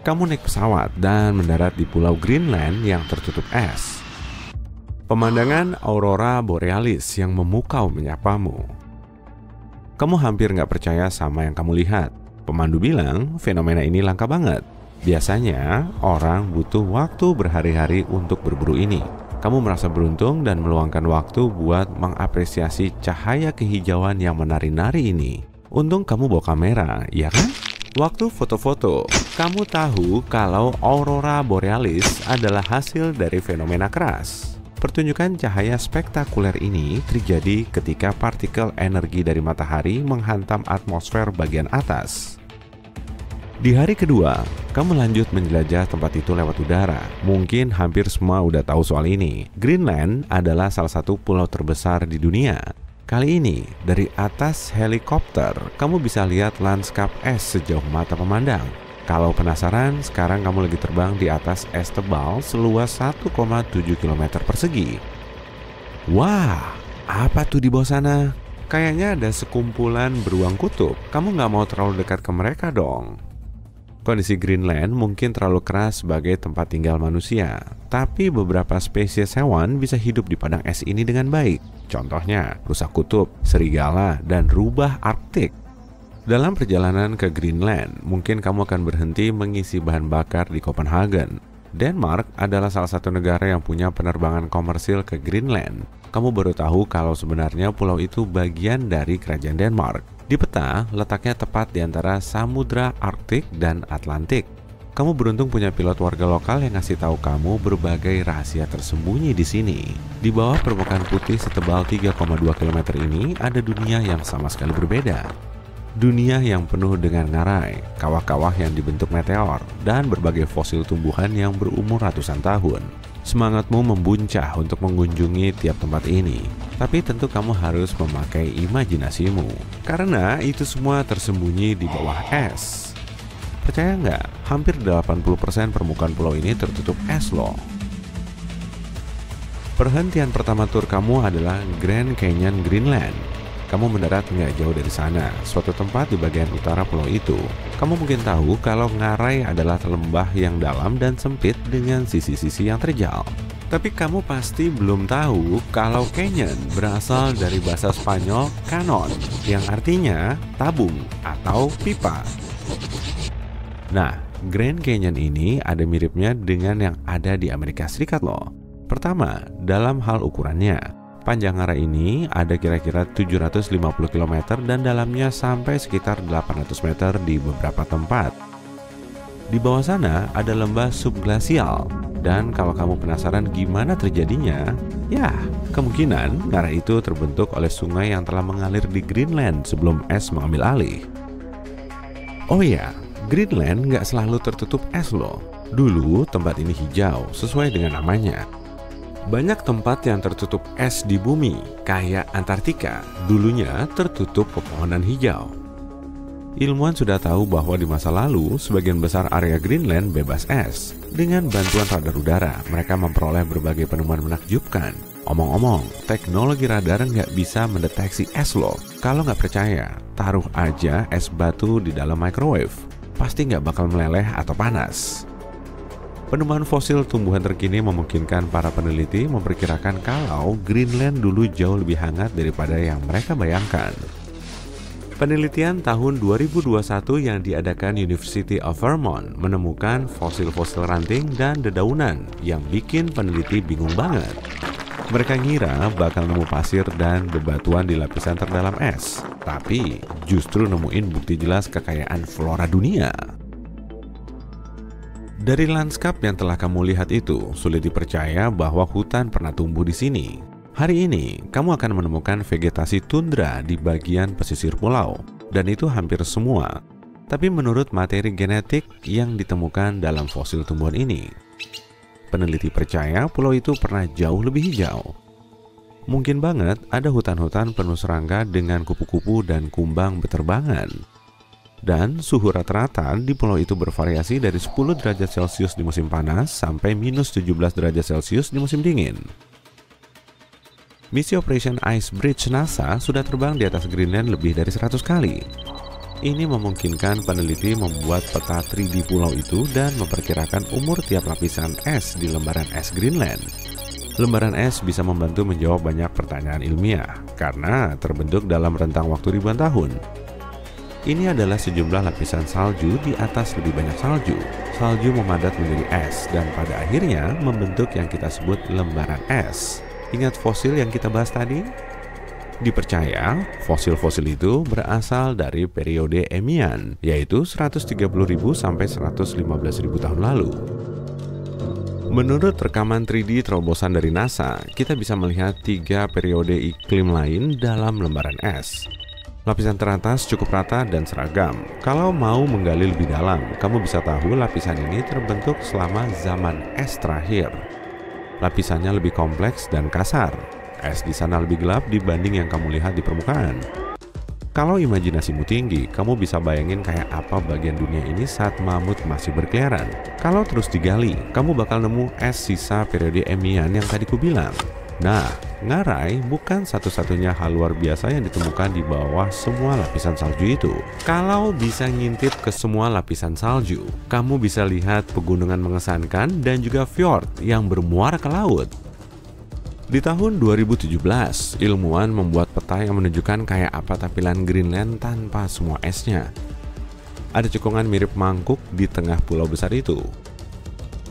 Kamu naik pesawat dan mendarat di pulau Greenland yang tertutup es. Pemandangan aurora borealis yang memukau menyapamu. Kamu hampir nggak percaya sama yang kamu lihat. Pemandu bilang fenomena ini langka banget. Biasanya orang butuh waktu berhari-hari untuk berburu ini. Kamu merasa beruntung dan meluangkan waktu buat mengapresiasi cahaya kehijauan yang menari-nari ini. Untung kamu bawa kamera, ya kan? Waktu foto-foto, kamu tahu kalau aurora borealis adalah hasil dari fenomena keras. Pertunjukan cahaya spektakuler ini terjadi ketika partikel energi dari matahari menghantam atmosfer bagian atas. Di hari kedua, kamu lanjut menjelajah tempat itu lewat udara. Mungkin hampir semua udah tahu soal ini. Greenland adalah salah satu pulau terbesar di dunia. Kali ini, dari atas helikopter, kamu bisa lihat lanskap es sejauh mata memandang. Kalau penasaran, sekarang kamu lagi terbang di atas es tebal seluas 1,7 km persegi. Wah, apa tuh di bawah sana? Kayaknya ada sekumpulan beruang kutub. Kamu nggak mau terlalu dekat ke mereka dong. Kondisi Greenland mungkin terlalu keras sebagai tempat tinggal manusia, tapi beberapa spesies hewan bisa hidup di padang es ini dengan baik. Contohnya, rusa kutub, serigala, dan rubah Arktik. Dalam perjalanan ke Greenland, mungkin kamu akan berhenti mengisi bahan bakar di Copenhagen. Denmark adalah salah satu negara yang punya penerbangan komersil ke Greenland. Kamu baru tahu kalau sebenarnya pulau itu bagian dari kerajaan Denmark. Di peta, letaknya tepat di antara Samudra Arktik dan Atlantik. Kamu beruntung punya pilot warga lokal yang ngasih tahu kamu berbagai rahasia tersembunyi di sini. Di bawah permukaan putih setebal 3,2 km ini ada dunia yang sama sekali berbeda. Dunia yang penuh dengan ngarai, kawah-kawah yang dibentuk meteor, dan berbagai fosil tumbuhan yang berumur ratusan tahun. Semangatmu membuncah untuk mengunjungi tiap tempat ini, tapi tentu kamu harus memakai imajinasimu, karena itu semua tersembunyi di bawah es. Percaya nggak? Hampir 80% permukaan pulau ini tertutup es loh. Perhentian pertama tur kamu adalah Grand Canyon Greenland. Kamu mendarat nggak jauh dari sana, suatu tempat di bagian utara pulau itu. Kamu mungkin tahu kalau Ngarai adalah lembah yang dalam dan sempit dengan sisi-sisi yang terjal. Tapi kamu pasti belum tahu kalau canyon berasal dari bahasa Spanyol canon, yang artinya tabung atau pipa. Nah, Grand Canyon ini ada miripnya dengan yang ada di Amerika Serikat loh. Pertama, dalam hal ukurannya. Panjang Ngarai ini ada kira-kira 750 km dan dalamnya sampai sekitar 800 meter di beberapa tempat. Di bawah sana ada lembah subglasial, dan kalau kamu penasaran gimana terjadinya, ya kemungkinan Ngarai itu terbentuk oleh sungai yang telah mengalir di Greenland sebelum es mengambil alih. Oh ya, Greenland nggak selalu tertutup es loh. Dulu tempat ini hijau sesuai dengan namanya. Banyak tempat yang tertutup es di bumi, kayak Antartika, dulunya tertutup pepohonan hijau. Ilmuwan sudah tahu bahwa di masa lalu, sebagian besar area Greenland bebas es. Dengan bantuan radar udara, mereka memperoleh berbagai penemuan menakjubkan. Omong-omong, teknologi radar nggak bisa mendeteksi es loh. Kalau nggak percaya, taruh aja es batu di dalam microwave. Pasti nggak bakal meleleh atau panas. Penemuan fosil tumbuhan terkini memungkinkan para peneliti memperkirakan kalau Greenland dulu jauh lebih hangat daripada yang mereka bayangkan. Penelitian tahun 2021 yang diadakan University of Vermont menemukan fosil-fosil ranting dan dedaunan yang bikin peneliti bingung banget. Mereka ngira bakal nemu pasir dan bebatuan di lapisan terdalam es, tapi justru nemuin bukti jelas kekayaan flora dunia. Dari lanskap yang telah kamu lihat itu, sulit dipercaya bahwa hutan pernah tumbuh di sini. Hari ini, kamu akan menemukan vegetasi tundra di bagian pesisir pulau, dan itu hampir semua. Tapi menurut materi genetik yang ditemukan dalam fosil tumbuhan ini, peneliti percaya pulau itu pernah jauh lebih hijau. Mungkin banget ada hutan-hutan penuh serangga dengan kupu-kupu dan kumbang beterbangan. Dan suhu rata-rata di pulau itu bervariasi dari 10 derajat Celcius di musim panas sampai minus 17 derajat Celcius di musim dingin. Misi Operation Ice Bridge NASA sudah terbang di atas Greenland lebih dari 100 kali. Ini memungkinkan peneliti membuat peta 3D pulau itu dan memperkirakan umur tiap lapisan es di lembaran es Greenland. Lembaran es bisa membantu menjawab banyak pertanyaan ilmiah karena terbentuk dalam rentang waktu ribuan tahun. Ini adalah sejumlah lapisan salju di atas lebih banyak salju. Salju memadat menjadi es dan pada akhirnya membentuk yang kita sebut lembaran es. Ingat fosil yang kita bahas tadi? Dipercaya fosil-fosil itu berasal dari periode Eemian, yaitu 130.000 sampai 115.000 tahun lalu. Menurut rekaman 3D terobosan dari NASA, kita bisa melihat 3 periode iklim lain dalam lembaran es. Lapisan teratas cukup rata dan seragam. Kalau mau menggali lebih dalam, kamu bisa tahu lapisan ini terbentuk selama zaman es terakhir. Lapisannya lebih kompleks dan kasar. Es di sana lebih gelap dibanding yang kamu lihat di permukaan. Kalau imajinasimu tinggi, kamu bisa bayangin kayak apa bagian dunia ini saat mamut masih berkeliaran. Kalau terus digali, kamu bakal nemu es sisa periode Eemian yang tadi ku bilang. Nah, ngarai bukan satu-satunya hal luar biasa yang ditemukan di bawah semua lapisan salju itu. Kalau bisa ngintip ke semua lapisan salju, kamu bisa lihat pegunungan mengesankan dan juga fjord yang bermuara ke laut. Di tahun 2017, ilmuwan membuat peta yang menunjukkan kayak apa tampilan Greenland tanpa semua esnya. Ada cekungan mirip mangkuk di tengah pulau besar itu.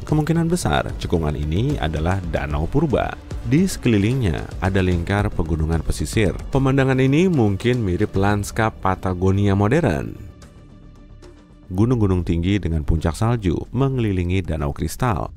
Kemungkinan besar cekungan ini adalah Danau Purba. Di sekelilingnya ada lingkar pegunungan pesisir. Pemandangan ini mungkin mirip lanskap Patagonia modern. Gunung-gunung tinggi dengan puncak salju mengelilingi danau kristal.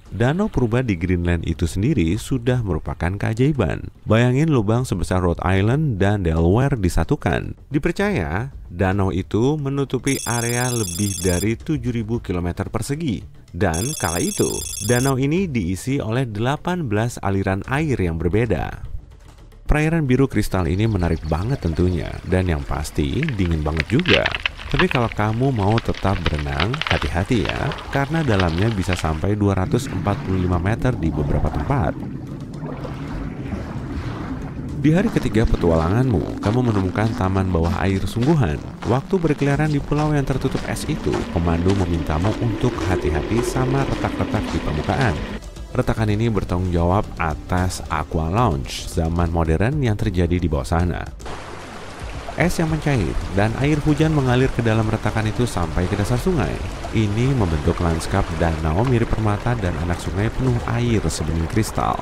Danau Purba di Greenland itu sendiri sudah merupakan keajaiban. Bayangin lubang sebesar Rhode Island dan Delaware disatukan. Dipercaya, danau itu menutupi area lebih dari 7.000 km persegi. Dan kala itu, danau ini diisi oleh 18 aliran air yang berbeda. Perairan biru kristal ini menarik banget tentunya, dan yang pasti dingin banget juga. Tapi kalau kamu mau tetap berenang, hati-hati ya, karena dalamnya bisa sampai 245 meter di beberapa tempat. Di hari ketiga petualanganmu, kamu menemukan taman bawah air sungguhan. Waktu berkeliaran di pulau yang tertutup es itu, pemandu memintamu untuk hati-hati sama retak-retak di permukaan. Retakan ini bertanggung jawab atas aqua lounge zaman modern yang terjadi di bawah sana. Es yang mencair dan air hujan mengalir ke dalam retakan itu sampai ke dasar sungai. Ini membentuk lanskap danau mirip permata dan anak sungai penuh air sebening kristal.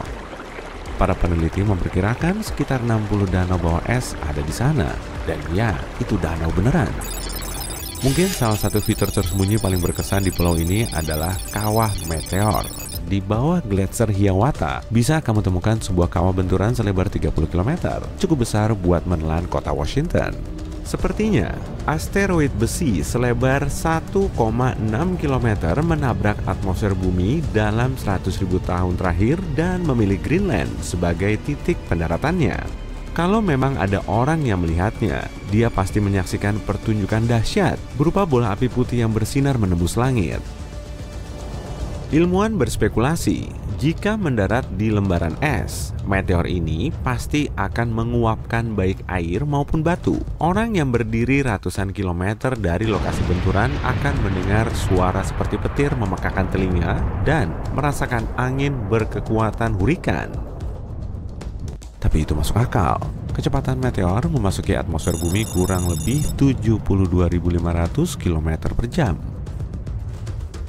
Para peneliti memperkirakan sekitar 60 danau bawah es ada di sana. Dan ya, itu danau beneran. Mungkin salah satu fitur tersembunyi paling berkesan di pulau ini adalah kawah meteor. Di bawah gletser Hiawatha, bisa kamu temukan sebuah kawah benturan selebar 30 km, cukup besar buat menelan kota Washington. Sepertinya, asteroid besi selebar 1,6 km menabrak atmosfer bumi dalam 100.000 tahun terakhir dan memilih Greenland sebagai titik pendaratannya. Kalau memang ada orang yang melihatnya, dia pasti menyaksikan pertunjukan dahsyat berupa bola api putih yang bersinar menembus langit. Ilmuwan berspekulasi, jika mendarat di lembaran es, meteor ini pasti akan menguapkan baik air maupun batu. Orang yang berdiri ratusan kilometer dari lokasi benturan akan mendengar suara seperti petir memekakan telinga dan merasakan angin berkekuatan hurikan. Tapi itu masuk akal. Kecepatan meteor memasuki atmosfer bumi kurang lebih 72.500 km per jam.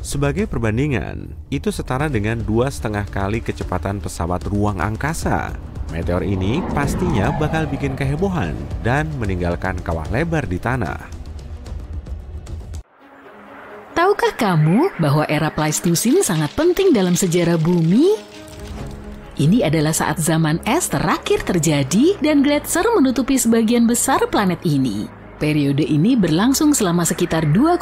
Sebagai perbandingan, itu setara dengan 2,5 kali kecepatan pesawat ruang angkasa. Meteor ini pastinya bakal bikin kehebohan dan meninggalkan kawah lebar di tanah. Tahukah kamu bahwa era Pleistosen sangat penting dalam sejarah bumi? Ini adalah saat zaman es terakhir terjadi dan gletser menutupi sebagian besar planet ini. Periode ini berlangsung selama sekitar 2,6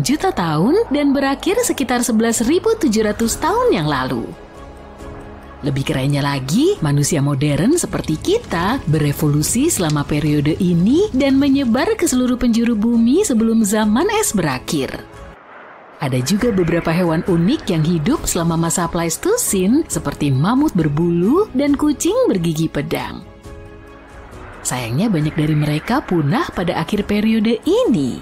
juta tahun dan berakhir sekitar 11.700 tahun yang lalu. Lebih kerennya lagi, manusia modern seperti kita berevolusi selama periode ini dan menyebar ke seluruh penjuru bumi sebelum zaman es berakhir. Ada juga beberapa hewan unik yang hidup selama masa Pleistosen seperti mamut berbulu dan kucing bergigi pedang. Sayangnya banyak dari mereka punah pada akhir periode ini.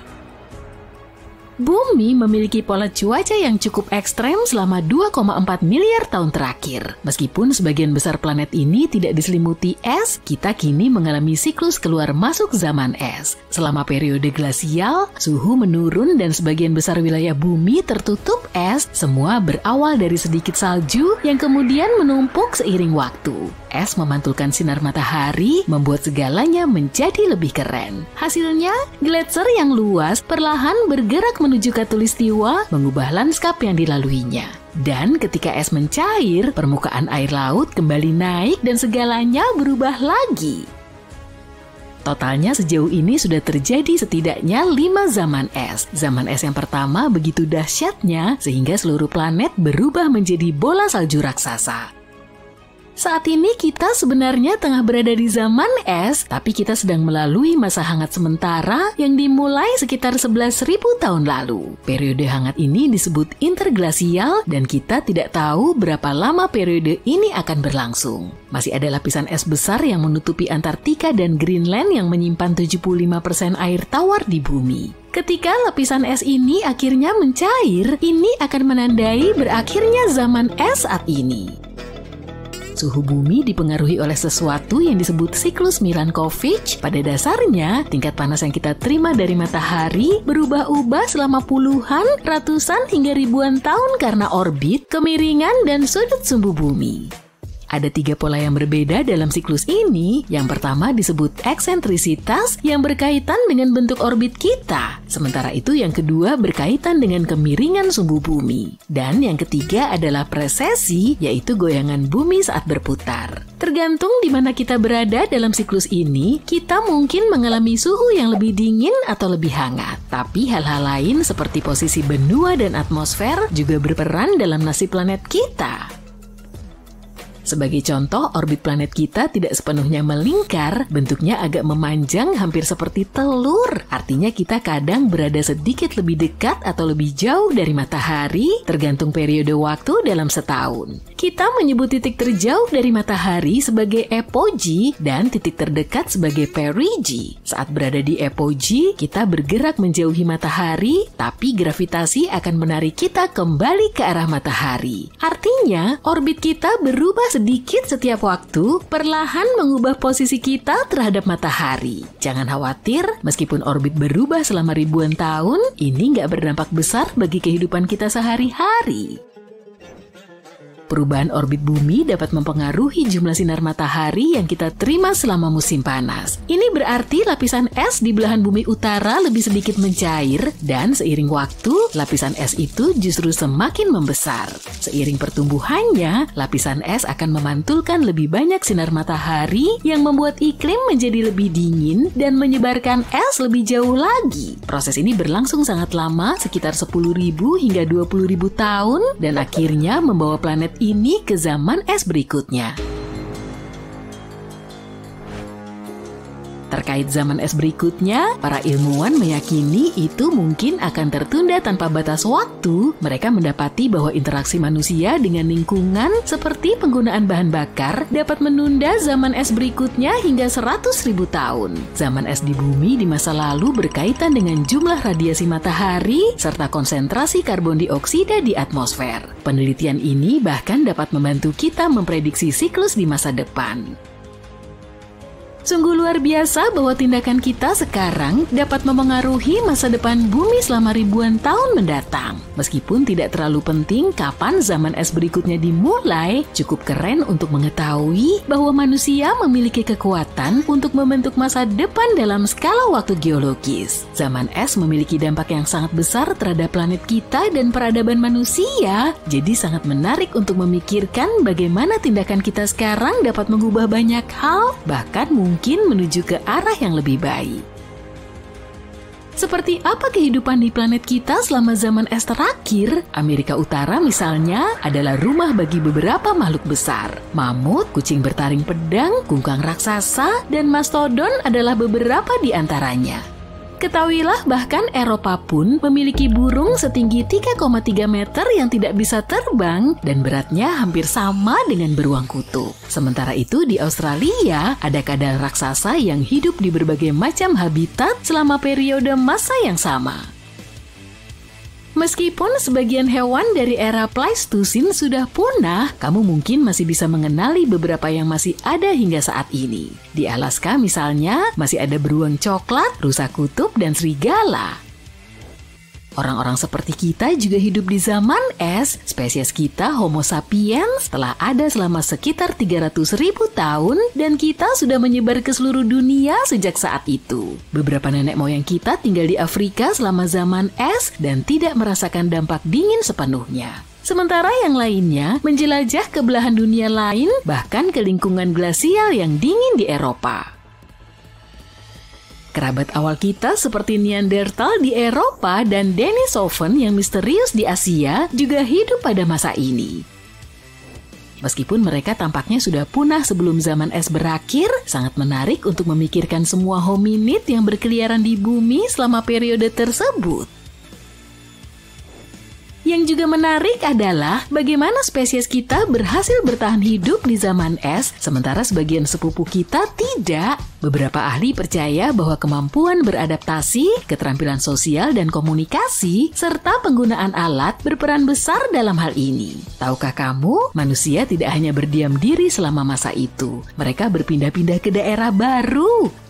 Bumi memiliki pola cuaca yang cukup ekstrem selama 2,4 miliar tahun terakhir. Meskipun sebagian besar planet ini tidak diselimuti es, kita kini mengalami siklus keluar masuk zaman es. Selama periode glasial, suhu menurun dan sebagian besar wilayah bumi tertutup es. Semua berawal dari sedikit salju yang kemudian menumpuk seiring waktu. Es memantulkan sinar matahari, membuat segalanya menjadi lebih keren. Hasilnya, gletser yang luas perlahan bergerak menuju Khatulistiwa, mengubah lanskap yang dilaluinya. Dan ketika es mencair, permukaan air laut kembali naik dan segalanya berubah lagi. Totalnya sejauh ini sudah terjadi setidaknya 5 zaman es. Zaman es yang pertama begitu dahsyatnya sehingga seluruh planet berubah menjadi bola salju raksasa. Saat ini kita sebenarnya tengah berada di zaman es, tapi kita sedang melalui masa hangat sementara yang dimulai sekitar 11.000 tahun lalu. Periode hangat ini disebut interglasial dan kita tidak tahu berapa lama periode ini akan berlangsung. Masih ada lapisan es besar yang menutupi Antartika dan Greenland yang menyimpan 75% air tawar di bumi. Ketika lapisan es ini akhirnya mencair, ini akan menandai berakhirnya zaman es saat ini. Suhu bumi dipengaruhi oleh sesuatu yang disebut siklus Milankovitch. Pada dasarnya, tingkat panas yang kita terima dari matahari berubah-ubah selama puluhan, ratusan hingga ribuan tahun karena orbit, kemiringan, dan sudut sumbu bumi. Ada 3 pola yang berbeda dalam siklus ini. Yang pertama disebut eksentrisitas yang berkaitan dengan bentuk orbit kita. Sementara itu yang kedua berkaitan dengan kemiringan sumbu bumi. Dan yang ketiga adalah presesi, yaitu goyangan bumi saat berputar. Tergantung di mana kita berada dalam siklus ini, kita mungkin mengalami suhu yang lebih dingin atau lebih hangat. Tapi hal-hal lain seperti posisi benua dan atmosfer juga berperan dalam nasib planet kita. Sebagai contoh, orbit planet kita tidak sepenuhnya melingkar, bentuknya agak memanjang hampir seperti telur. Artinya kita kadang berada sedikit lebih dekat atau lebih jauh dari matahari, tergantung periode waktu dalam setahun. Kita menyebut titik terjauh dari matahari sebagai apogee dan titik terdekat sebagai perigee. Saat berada di apogee, kita bergerak menjauhi matahari, tapi gravitasi akan menarik kita kembali ke arah matahari. Artinya, orbit kita berubah sedikit setiap waktu, perlahan mengubah posisi kita terhadap matahari. Jangan khawatir, meskipun orbit berubah selama ribuan tahun, ini nggak berdampak besar bagi kehidupan kita sehari-hari. Perubahan orbit bumi dapat mempengaruhi jumlah sinar matahari yang kita terima selama musim panas. Ini berarti lapisan es di belahan bumi utara lebih sedikit mencair, dan seiring waktu, lapisan es itu justru semakin membesar. Seiring pertumbuhannya, lapisan es akan memantulkan lebih banyak sinar matahari yang membuat iklim menjadi lebih dingin dan menyebarkan es lebih jauh lagi. Proses ini berlangsung sangat lama, sekitar 10.000 hingga 20.000 tahun, dan akhirnya membawa planet ini ke zaman es berikutnya. Terkait zaman es berikutnya, para ilmuwan meyakini itu mungkin akan tertunda tanpa batas waktu. Mereka mendapati bahwa interaksi manusia dengan lingkungan seperti penggunaan bahan bakar dapat menunda zaman es berikutnya hingga 100.000 tahun. Zaman es di bumi di masa lalu berkaitan dengan jumlah radiasi matahari serta konsentrasi karbon dioksida di atmosfer. Penelitian ini bahkan dapat membantu kita memprediksi siklus di masa depan. Sungguh luar biasa bahwa tindakan kita sekarang dapat memengaruhi masa depan bumi selama ribuan tahun mendatang. Meskipun tidak terlalu penting kapan zaman es berikutnya dimulai, cukup keren untuk mengetahui bahwa manusia memiliki kekuatan untuk membentuk masa depan dalam skala waktu geologis. Zaman es memiliki dampak yang sangat besar terhadap planet kita dan peradaban manusia, jadi sangat menarik untuk memikirkan bagaimana tindakan kita sekarang dapat mengubah banyak hal, bahkan mungkin menuju ke arah yang lebih baik. Seperti apa kehidupan di planet kita selama zaman es terakhir? Amerika Utara misalnya adalah rumah bagi beberapa makhluk besar. Mamut, kucing bertaring pedang, kungkang raksasa, dan mastodon adalah beberapa di antaranya. Ketahuilah bahkan Eropa pun memiliki burung setinggi 3,3 meter yang tidak bisa terbang dan beratnya hampir sama dengan beruang kutub. Sementara itu di Australia ada kadal raksasa yang hidup di berbagai macam habitat selama periode masa yang sama. Meskipun sebagian hewan dari era Pleistosen sudah punah, kamu mungkin masih bisa mengenali beberapa yang masih ada hingga saat ini. Di Alaska misalnya, masih ada beruang coklat, rusa kutub, dan serigala. Orang-orang seperti kita juga hidup di zaman es. Spesies kita, Homo sapiens, telah ada selama sekitar 300.000 tahun dan kita sudah menyebar ke seluruh dunia sejak saat itu. Beberapa nenek moyang kita tinggal di Afrika selama zaman es dan tidak merasakan dampak dingin sepenuhnya. Sementara yang lainnya menjelajah ke belahan dunia lain, bahkan ke lingkungan glasial yang dingin di Eropa. Kerabat awal kita seperti Neanderthal di Eropa dan Denisovan yang misterius di Asia juga hidup pada masa ini. Meskipun mereka tampaknya sudah punah sebelum zaman es berakhir, sangat menarik untuk memikirkan semua hominid yang berkeliaran di bumi selama periode tersebut. Yang juga menarik adalah bagaimana spesies kita berhasil bertahan hidup di zaman es, sementara sebagian sepupu kita tidak. Beberapa ahli percaya bahwa kemampuan beradaptasi, keterampilan sosial dan komunikasi, serta penggunaan alat berperan besar dalam hal ini. Tahukah kamu, manusia tidak hanya berdiam diri selama masa itu. Mereka berpindah-pindah ke daerah baru.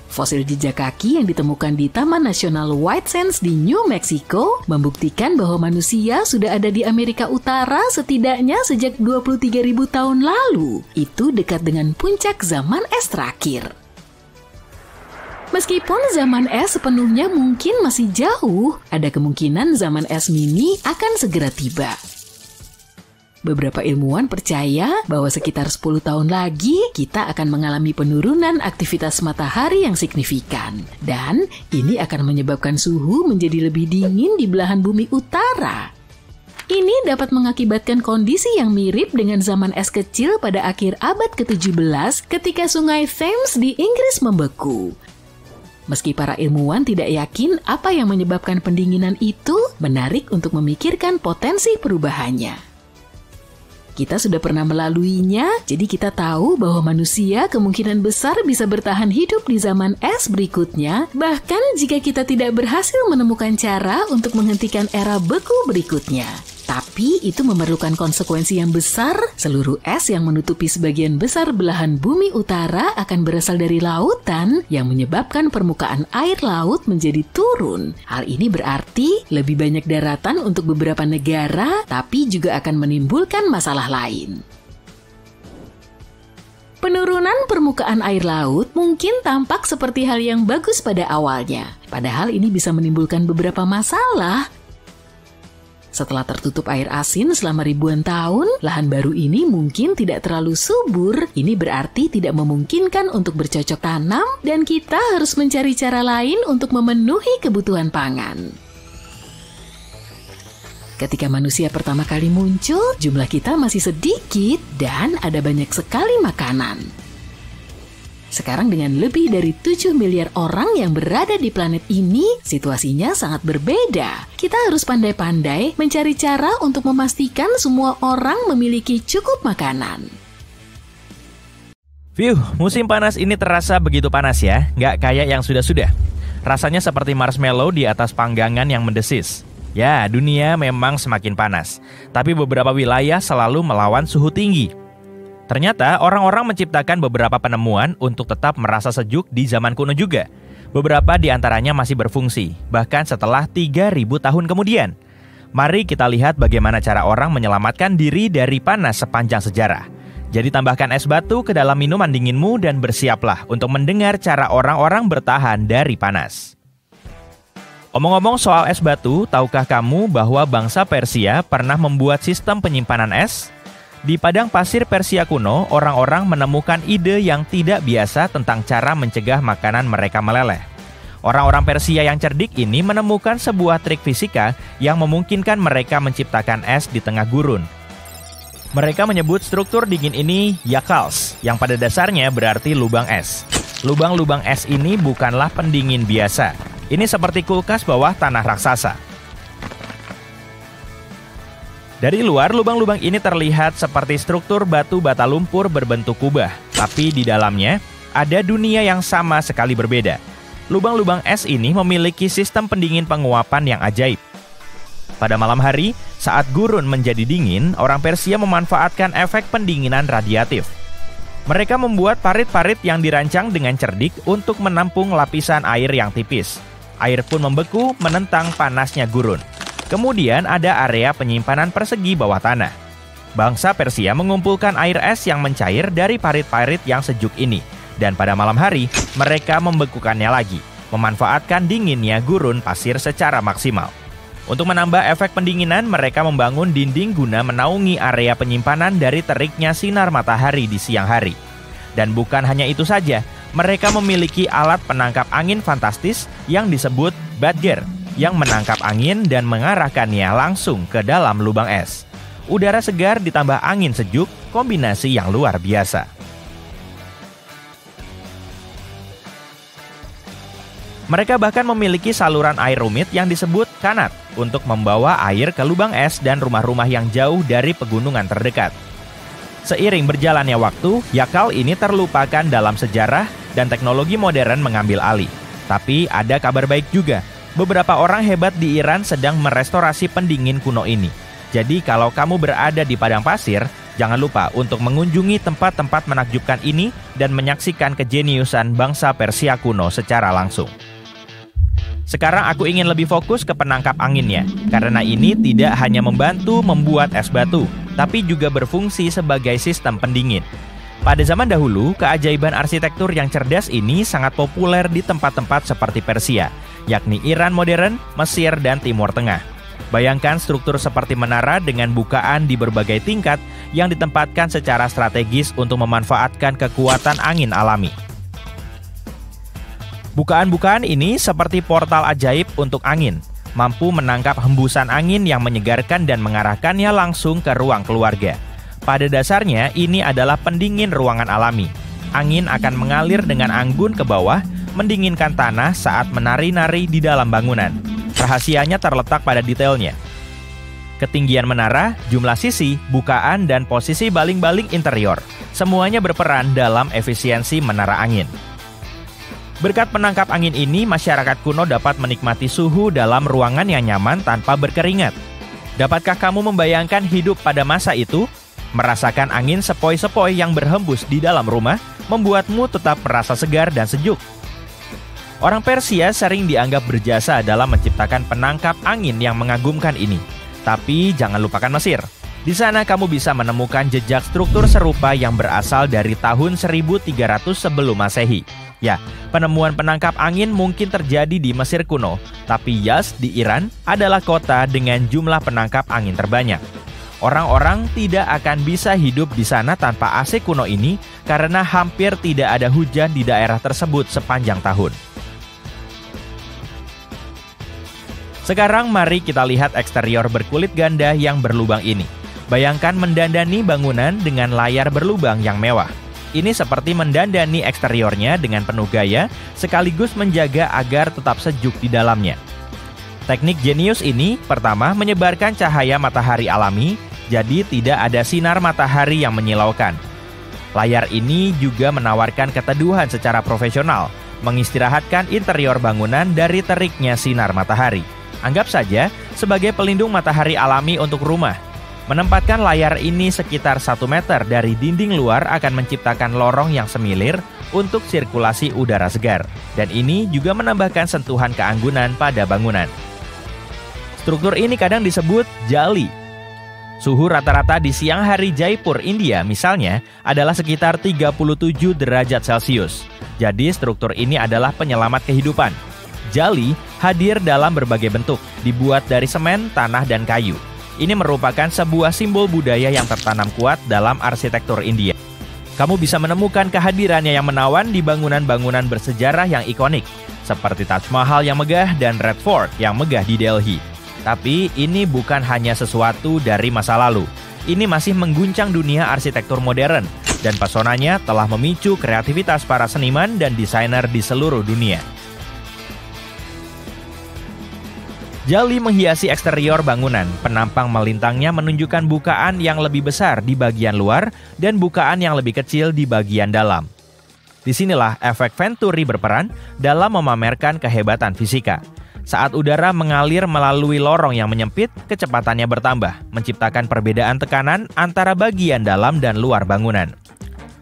Fosil jejak kaki yang ditemukan di Taman Nasional White Sands di New Mexico membuktikan bahwa manusia sudah ada di Amerika Utara setidaknya sejak 23.000 tahun lalu. Itu dekat dengan puncak zaman es terakhir. Meskipun zaman es sepenuhnya mungkin masih jauh, ada kemungkinan zaman es mini akan segera tiba. Beberapa ilmuwan percaya bahwa sekitar 10 tahun lagi kita akan mengalami penurunan aktivitas matahari yang signifikan. Dan ini akan menyebabkan suhu menjadi lebih dingin di belahan bumi utara. Ini dapat mengakibatkan kondisi yang mirip dengan zaman es kecil pada akhir abad ke-17 ketika sungai Thames di Inggris membeku. Meski para ilmuwan tidak yakin apa yang menyebabkan pendinginan itu, menarik untuk memikirkan potensi perubahannya. Kita sudah pernah melaluinya, jadi kita tahu bahwa manusia kemungkinan besar bisa bertahan hidup di zaman es berikutnya, bahkan jika kita tidak berhasil menemukan cara untuk menghentikan era beku berikutnya. Tapi itu memerlukan konsekuensi yang besar. Seluruh es yang menutupi sebagian besar belahan bumi utara akan berasal dari lautan yang menyebabkan permukaan air laut menjadi turun. Hal ini berarti lebih banyak daratan untuk beberapa negara, tapi juga akan menimbulkan masalah lain. Penurunan permukaan air laut mungkin tampak seperti hal yang bagus pada awalnya. Padahal ini bisa menimbulkan beberapa masalah. Setelah tertutup air asin selama ribuan tahun, lahan baru ini mungkin tidak terlalu subur. Ini berarti tidak memungkinkan untuk bercocok tanam dan kita harus mencari cara lain untuk memenuhi kebutuhan pangan. Ketika manusia pertama kali muncul, jumlah kita masih sedikit dan ada banyak sekali makanan. Sekarang dengan lebih dari 7 miliar orang yang berada di planet ini, situasinya sangat berbeda. Kita harus pandai-pandai mencari cara untuk memastikan semua orang memiliki cukup makanan. Musim panas ini terasa begitu panas ya, nggak kayak yang sudah-sudah. Rasanya seperti marshmallow di atas panggangan yang mendesis. Ya, dunia memang semakin panas, tapi beberapa wilayah selalu melawan suhu tinggi. Ternyata orang-orang menciptakan beberapa penemuan untuk tetap merasa sejuk di zaman kuno juga. Beberapa di antaranya masih berfungsi, bahkan setelah 3.000 tahun kemudian. Mari kita lihat bagaimana cara orang menyelamatkan diri dari panas sepanjang sejarah. Jadi tambahkan es batu ke dalam minuman dinginmu dan bersiaplah untuk mendengar cara orang-orang bertahan dari panas. Omong-omong soal es batu, tahukah kamu bahwa bangsa Persia pernah membuat sistem penyimpanan es? Di padang pasir Persia kuno, orang-orang menemukan ide yang tidak biasa tentang cara mencegah makanan mereka meleleh. Orang-orang Persia yang cerdik ini menemukan sebuah trik fisika yang memungkinkan mereka menciptakan es di tengah gurun. Mereka menyebut struktur dingin ini yakals, yang pada dasarnya berarti lubang es. Lubang-lubang es ini bukanlah pendingin biasa. Ini seperti kulkas bawah tanah raksasa. Dari luar, lubang-lubang ini terlihat seperti struktur batu bata lumpur berbentuk kubah. Tapi di dalamnya, ada dunia yang sama sekali berbeda. Lubang-lubang es ini memiliki sistem pendingin penguapan yang ajaib. Pada malam hari, saat gurun menjadi dingin, orang Persia memanfaatkan efek pendinginan radiatif. Mereka membuat parit-parit yang dirancang dengan cerdik untuk menampung lapisan air yang tipis. Air pun membeku menentang panasnya gurun. Kemudian ada area penyimpanan persegi bawah tanah. Bangsa Persia mengumpulkan air es yang mencair dari parit-parit yang sejuk ini. Dan pada malam hari, mereka membekukannya lagi, memanfaatkan dinginnya gurun pasir secara maksimal. Untuk menambah efek pendinginan, mereka membangun dinding guna menaungi area penyimpanan dari teriknya sinar matahari di siang hari. Dan bukan hanya itu saja, mereka memiliki alat penangkap angin fantastis yang disebut badger, yang menangkap angin dan mengarahkannya langsung ke dalam lubang es. Udara segar ditambah angin sejuk, kombinasi yang luar biasa. Mereka bahkan memiliki saluran air rumit yang disebut kanat untuk membawa air ke lubang es dan rumah-rumah yang jauh dari pegunungan terdekat. Seiring berjalannya waktu, yakal ini terlupakan dalam sejarah dan teknologi modern mengambil alih. Tapi ada kabar baik juga. Beberapa orang hebat di Iran sedang merestorasi pendingin kuno ini. Jadi kalau kamu berada di padang pasir, jangan lupa untuk mengunjungi tempat-tempat menakjubkan ini dan menyaksikan kejeniusan bangsa Persia kuno secara langsung. Sekarang aku ingin lebih fokus ke penangkap anginnya, karena ini tidak hanya membantu membuat es batu, tapi juga berfungsi sebagai sistem pendingin. Pada zaman dahulu, keajaiban arsitektur yang cerdas ini sangat populer di tempat-tempat seperti Persia, yakni Iran modern, Mesir, dan Timur Tengah. Bayangkan struktur seperti menara dengan bukaan di berbagai tingkat yang ditempatkan secara strategis untuk memanfaatkan kekuatan angin alami. Bukaan-bukaan ini seperti portal ajaib untuk angin, mampu menangkap hembusan angin yang menyegarkan dan mengarahkannya langsung ke ruang keluarga. Pada dasarnya, ini adalah pendingin ruangan alami. Angin akan mengalir dengan anggun ke bawah, mendinginkan tanah saat menari-nari di dalam bangunan. Rahasianya terletak pada detailnya. Ketinggian menara, jumlah sisi, bukaan, dan posisi baling-baling interior. Semuanya berperan dalam efisiensi menara angin. Berkat penangkap angin ini, masyarakat kuno dapat menikmati suhu dalam ruangan yang nyaman tanpa berkeringat. Dapatkah kamu membayangkan hidup pada masa itu? Merasakan angin sepoi-sepoi yang berhembus di dalam rumah, membuatmu tetap merasa segar dan sejuk. Orang Persia sering dianggap berjasa dalam menciptakan penangkap angin yang mengagumkan ini. Tapi jangan lupakan Mesir. Di sana kamu bisa menemukan jejak struktur serupa yang berasal dari tahun 1300 sebelum Masehi. Ya, penemuan penangkap angin mungkin terjadi di Mesir kuno, tapi Yazd di Iran adalah kota dengan jumlah penangkap angin terbanyak. Orang-orang tidak akan bisa hidup di sana tanpa AC kuno ini karena hampir tidak ada hujan di daerah tersebut sepanjang tahun. Sekarang mari kita lihat eksterior berkulit ganda yang berlubang ini. Bayangkan mendandani bangunan dengan layar berlubang yang mewah. Ini seperti mendandani eksteriornya dengan penuh gaya, sekaligus menjaga agar tetap sejuk di dalamnya. Teknik jenius ini, pertama, menyebarkan cahaya matahari alami, jadi tidak ada sinar matahari yang menyilaukan. Layar ini juga menawarkan keteduhan secara profesional, mengistirahatkan interior bangunan dari teriknya sinar matahari. Anggap saja sebagai pelindung matahari alami untuk rumah. Menempatkan layar ini sekitar 1 meter dari dinding luar akan menciptakan lorong yang semilir untuk sirkulasi udara segar. Dan ini juga menambahkan sentuhan keanggunan pada bangunan. Struktur ini kadang disebut jali. Suhu rata-rata di siang hari Jaipur, India misalnya, adalah sekitar 37 derajat Celcius. Jadi struktur ini adalah penyelamat kehidupan. Jali hadir dalam berbagai bentuk, dibuat dari semen, tanah, dan kayu. Ini merupakan sebuah simbol budaya yang tertanam kuat dalam arsitektur India. Kamu bisa menemukan kehadirannya yang menawan di bangunan-bangunan bersejarah yang ikonik, seperti Taj Mahal yang megah dan Red Fort yang megah di Delhi. Tapi ini bukan hanya sesuatu dari masa lalu. Ini masih mengguncang dunia arsitektur modern, dan pesonanya telah memicu kreativitas para seniman dan desainer di seluruh dunia. Jali menghiasi eksterior bangunan, penampang melintangnya menunjukkan bukaan yang lebih besar di bagian luar dan bukaan yang lebih kecil di bagian dalam. Disinilah efek Venturi berperan dalam memamerkan kehebatan fisika. Saat udara mengalir melalui lorong yang menyempit, kecepatannya bertambah, menciptakan perbedaan tekanan antara bagian dalam dan luar bangunan.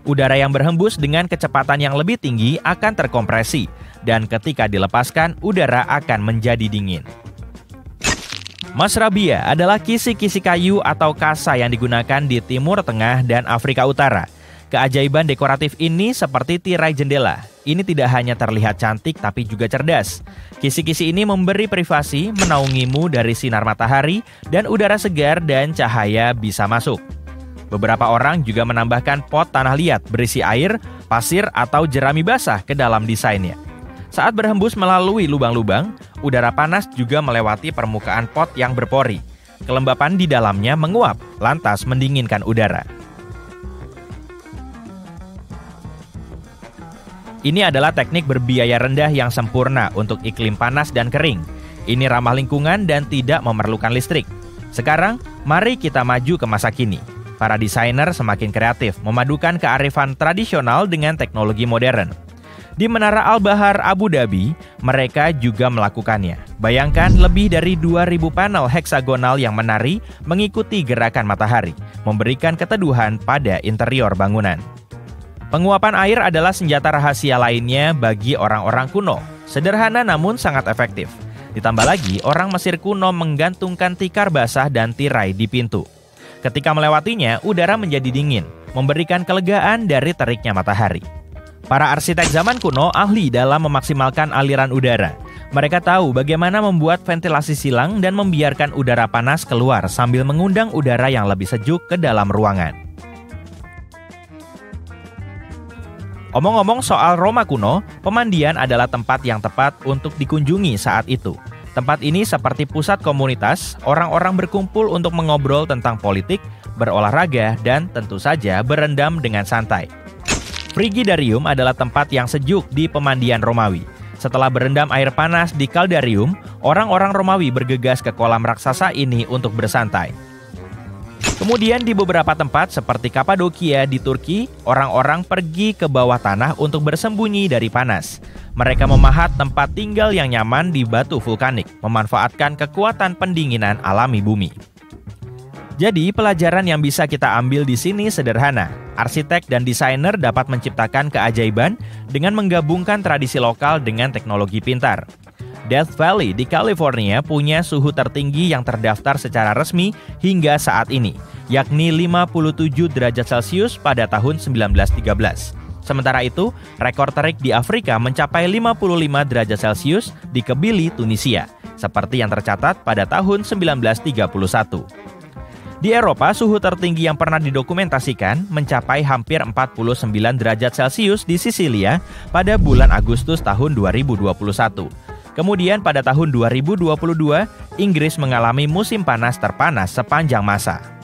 Udara yang berhembus dengan kecepatan yang lebih tinggi akan terkompresi, dan ketika dilepaskan, udara akan menjadi dingin. Masrabiyah adalah kisi-kisi kayu atau kasa yang digunakan di Timur Tengah dan Afrika Utara. Keajaiban dekoratif ini seperti tirai jendela. Ini tidak hanya terlihat cantik tapi juga cerdas. Kisi-kisi ini memberi privasi, menaungimu dari sinar matahari dan udara segar dan cahaya bisa masuk. Beberapa orang juga menambahkan pot tanah liat berisi air, pasir, atau jerami basah ke dalam desainnya. Saat berhembus melalui lubang-lubang, udara panas juga melewati permukaan pot yang berpori. kelembapan di dalamnya menguap, lantas mendinginkan udara. Ini adalah teknik berbiaya rendah yang sempurna untuk iklim panas dan kering. Ini ramah lingkungan dan tidak memerlukan listrik. Sekarang, mari kita maju ke masa kini. Para desainer semakin kreatif, memadukan kearifan tradisional dengan teknologi modern. Di Menara Al-Bahar, Abu Dhabi, mereka juga melakukannya. Bayangkan lebih dari 2.000 panel heksagonal yang menari mengikuti gerakan matahari, memberikan keteduhan pada interior bangunan. Penguapan air adalah senjata rahasia lainnya bagi orang-orang kuno. Sederhana namun sangat efektif. Ditambah lagi, orang Mesir kuno menggantungkan tikar basah dan tirai di pintu. Ketika melewatinya, udara menjadi dingin, memberikan kelegaan dari teriknya matahari. Para arsitek zaman kuno ahli dalam memaksimalkan aliran udara. Mereka tahu bagaimana membuat ventilasi silang dan membiarkan udara panas keluar sambil mengundang udara yang lebih sejuk ke dalam ruangan. Omong-omong soal Roma kuno, pemandian adalah tempat yang tepat untuk dikunjungi saat itu. Tempat ini seperti pusat komunitas, orang-orang berkumpul untuk mengobrol tentang politik, berolahraga, dan tentu saja berendam dengan santai. Frigidarium adalah tempat yang sejuk di pemandian Romawi. Setelah berendam air panas di Kaldarium, orang-orang Romawi bergegas ke kolam raksasa ini untuk bersantai. Kemudian di beberapa tempat seperti Kapadokia di Turki, orang-orang pergi ke bawah tanah untuk bersembunyi dari panas. Mereka memahat tempat tinggal yang nyaman di batu vulkanik, memanfaatkan kekuatan pendinginan alami bumi. Jadi, pelajaran yang bisa kita ambil di sini sederhana. Arsitek dan desainer dapat menciptakan keajaiban dengan menggabungkan tradisi lokal dengan teknologi pintar. Death Valley di California punya suhu tertinggi yang terdaftar secara resmi hingga saat ini, yakni 57 derajat Celcius pada tahun 1913. Sementara itu, rekor terik di Afrika mencapai 55 derajat Celcius di Kebili, Tunisia, seperti yang tercatat pada tahun 1931. Di Eropa, suhu tertinggi yang pernah didokumentasikan mencapai hampir 49 derajat Celcius di Sisilia pada bulan Agustus tahun 2021. Kemudian pada tahun 2022, Inggris mengalami musim panas terpanas sepanjang masa.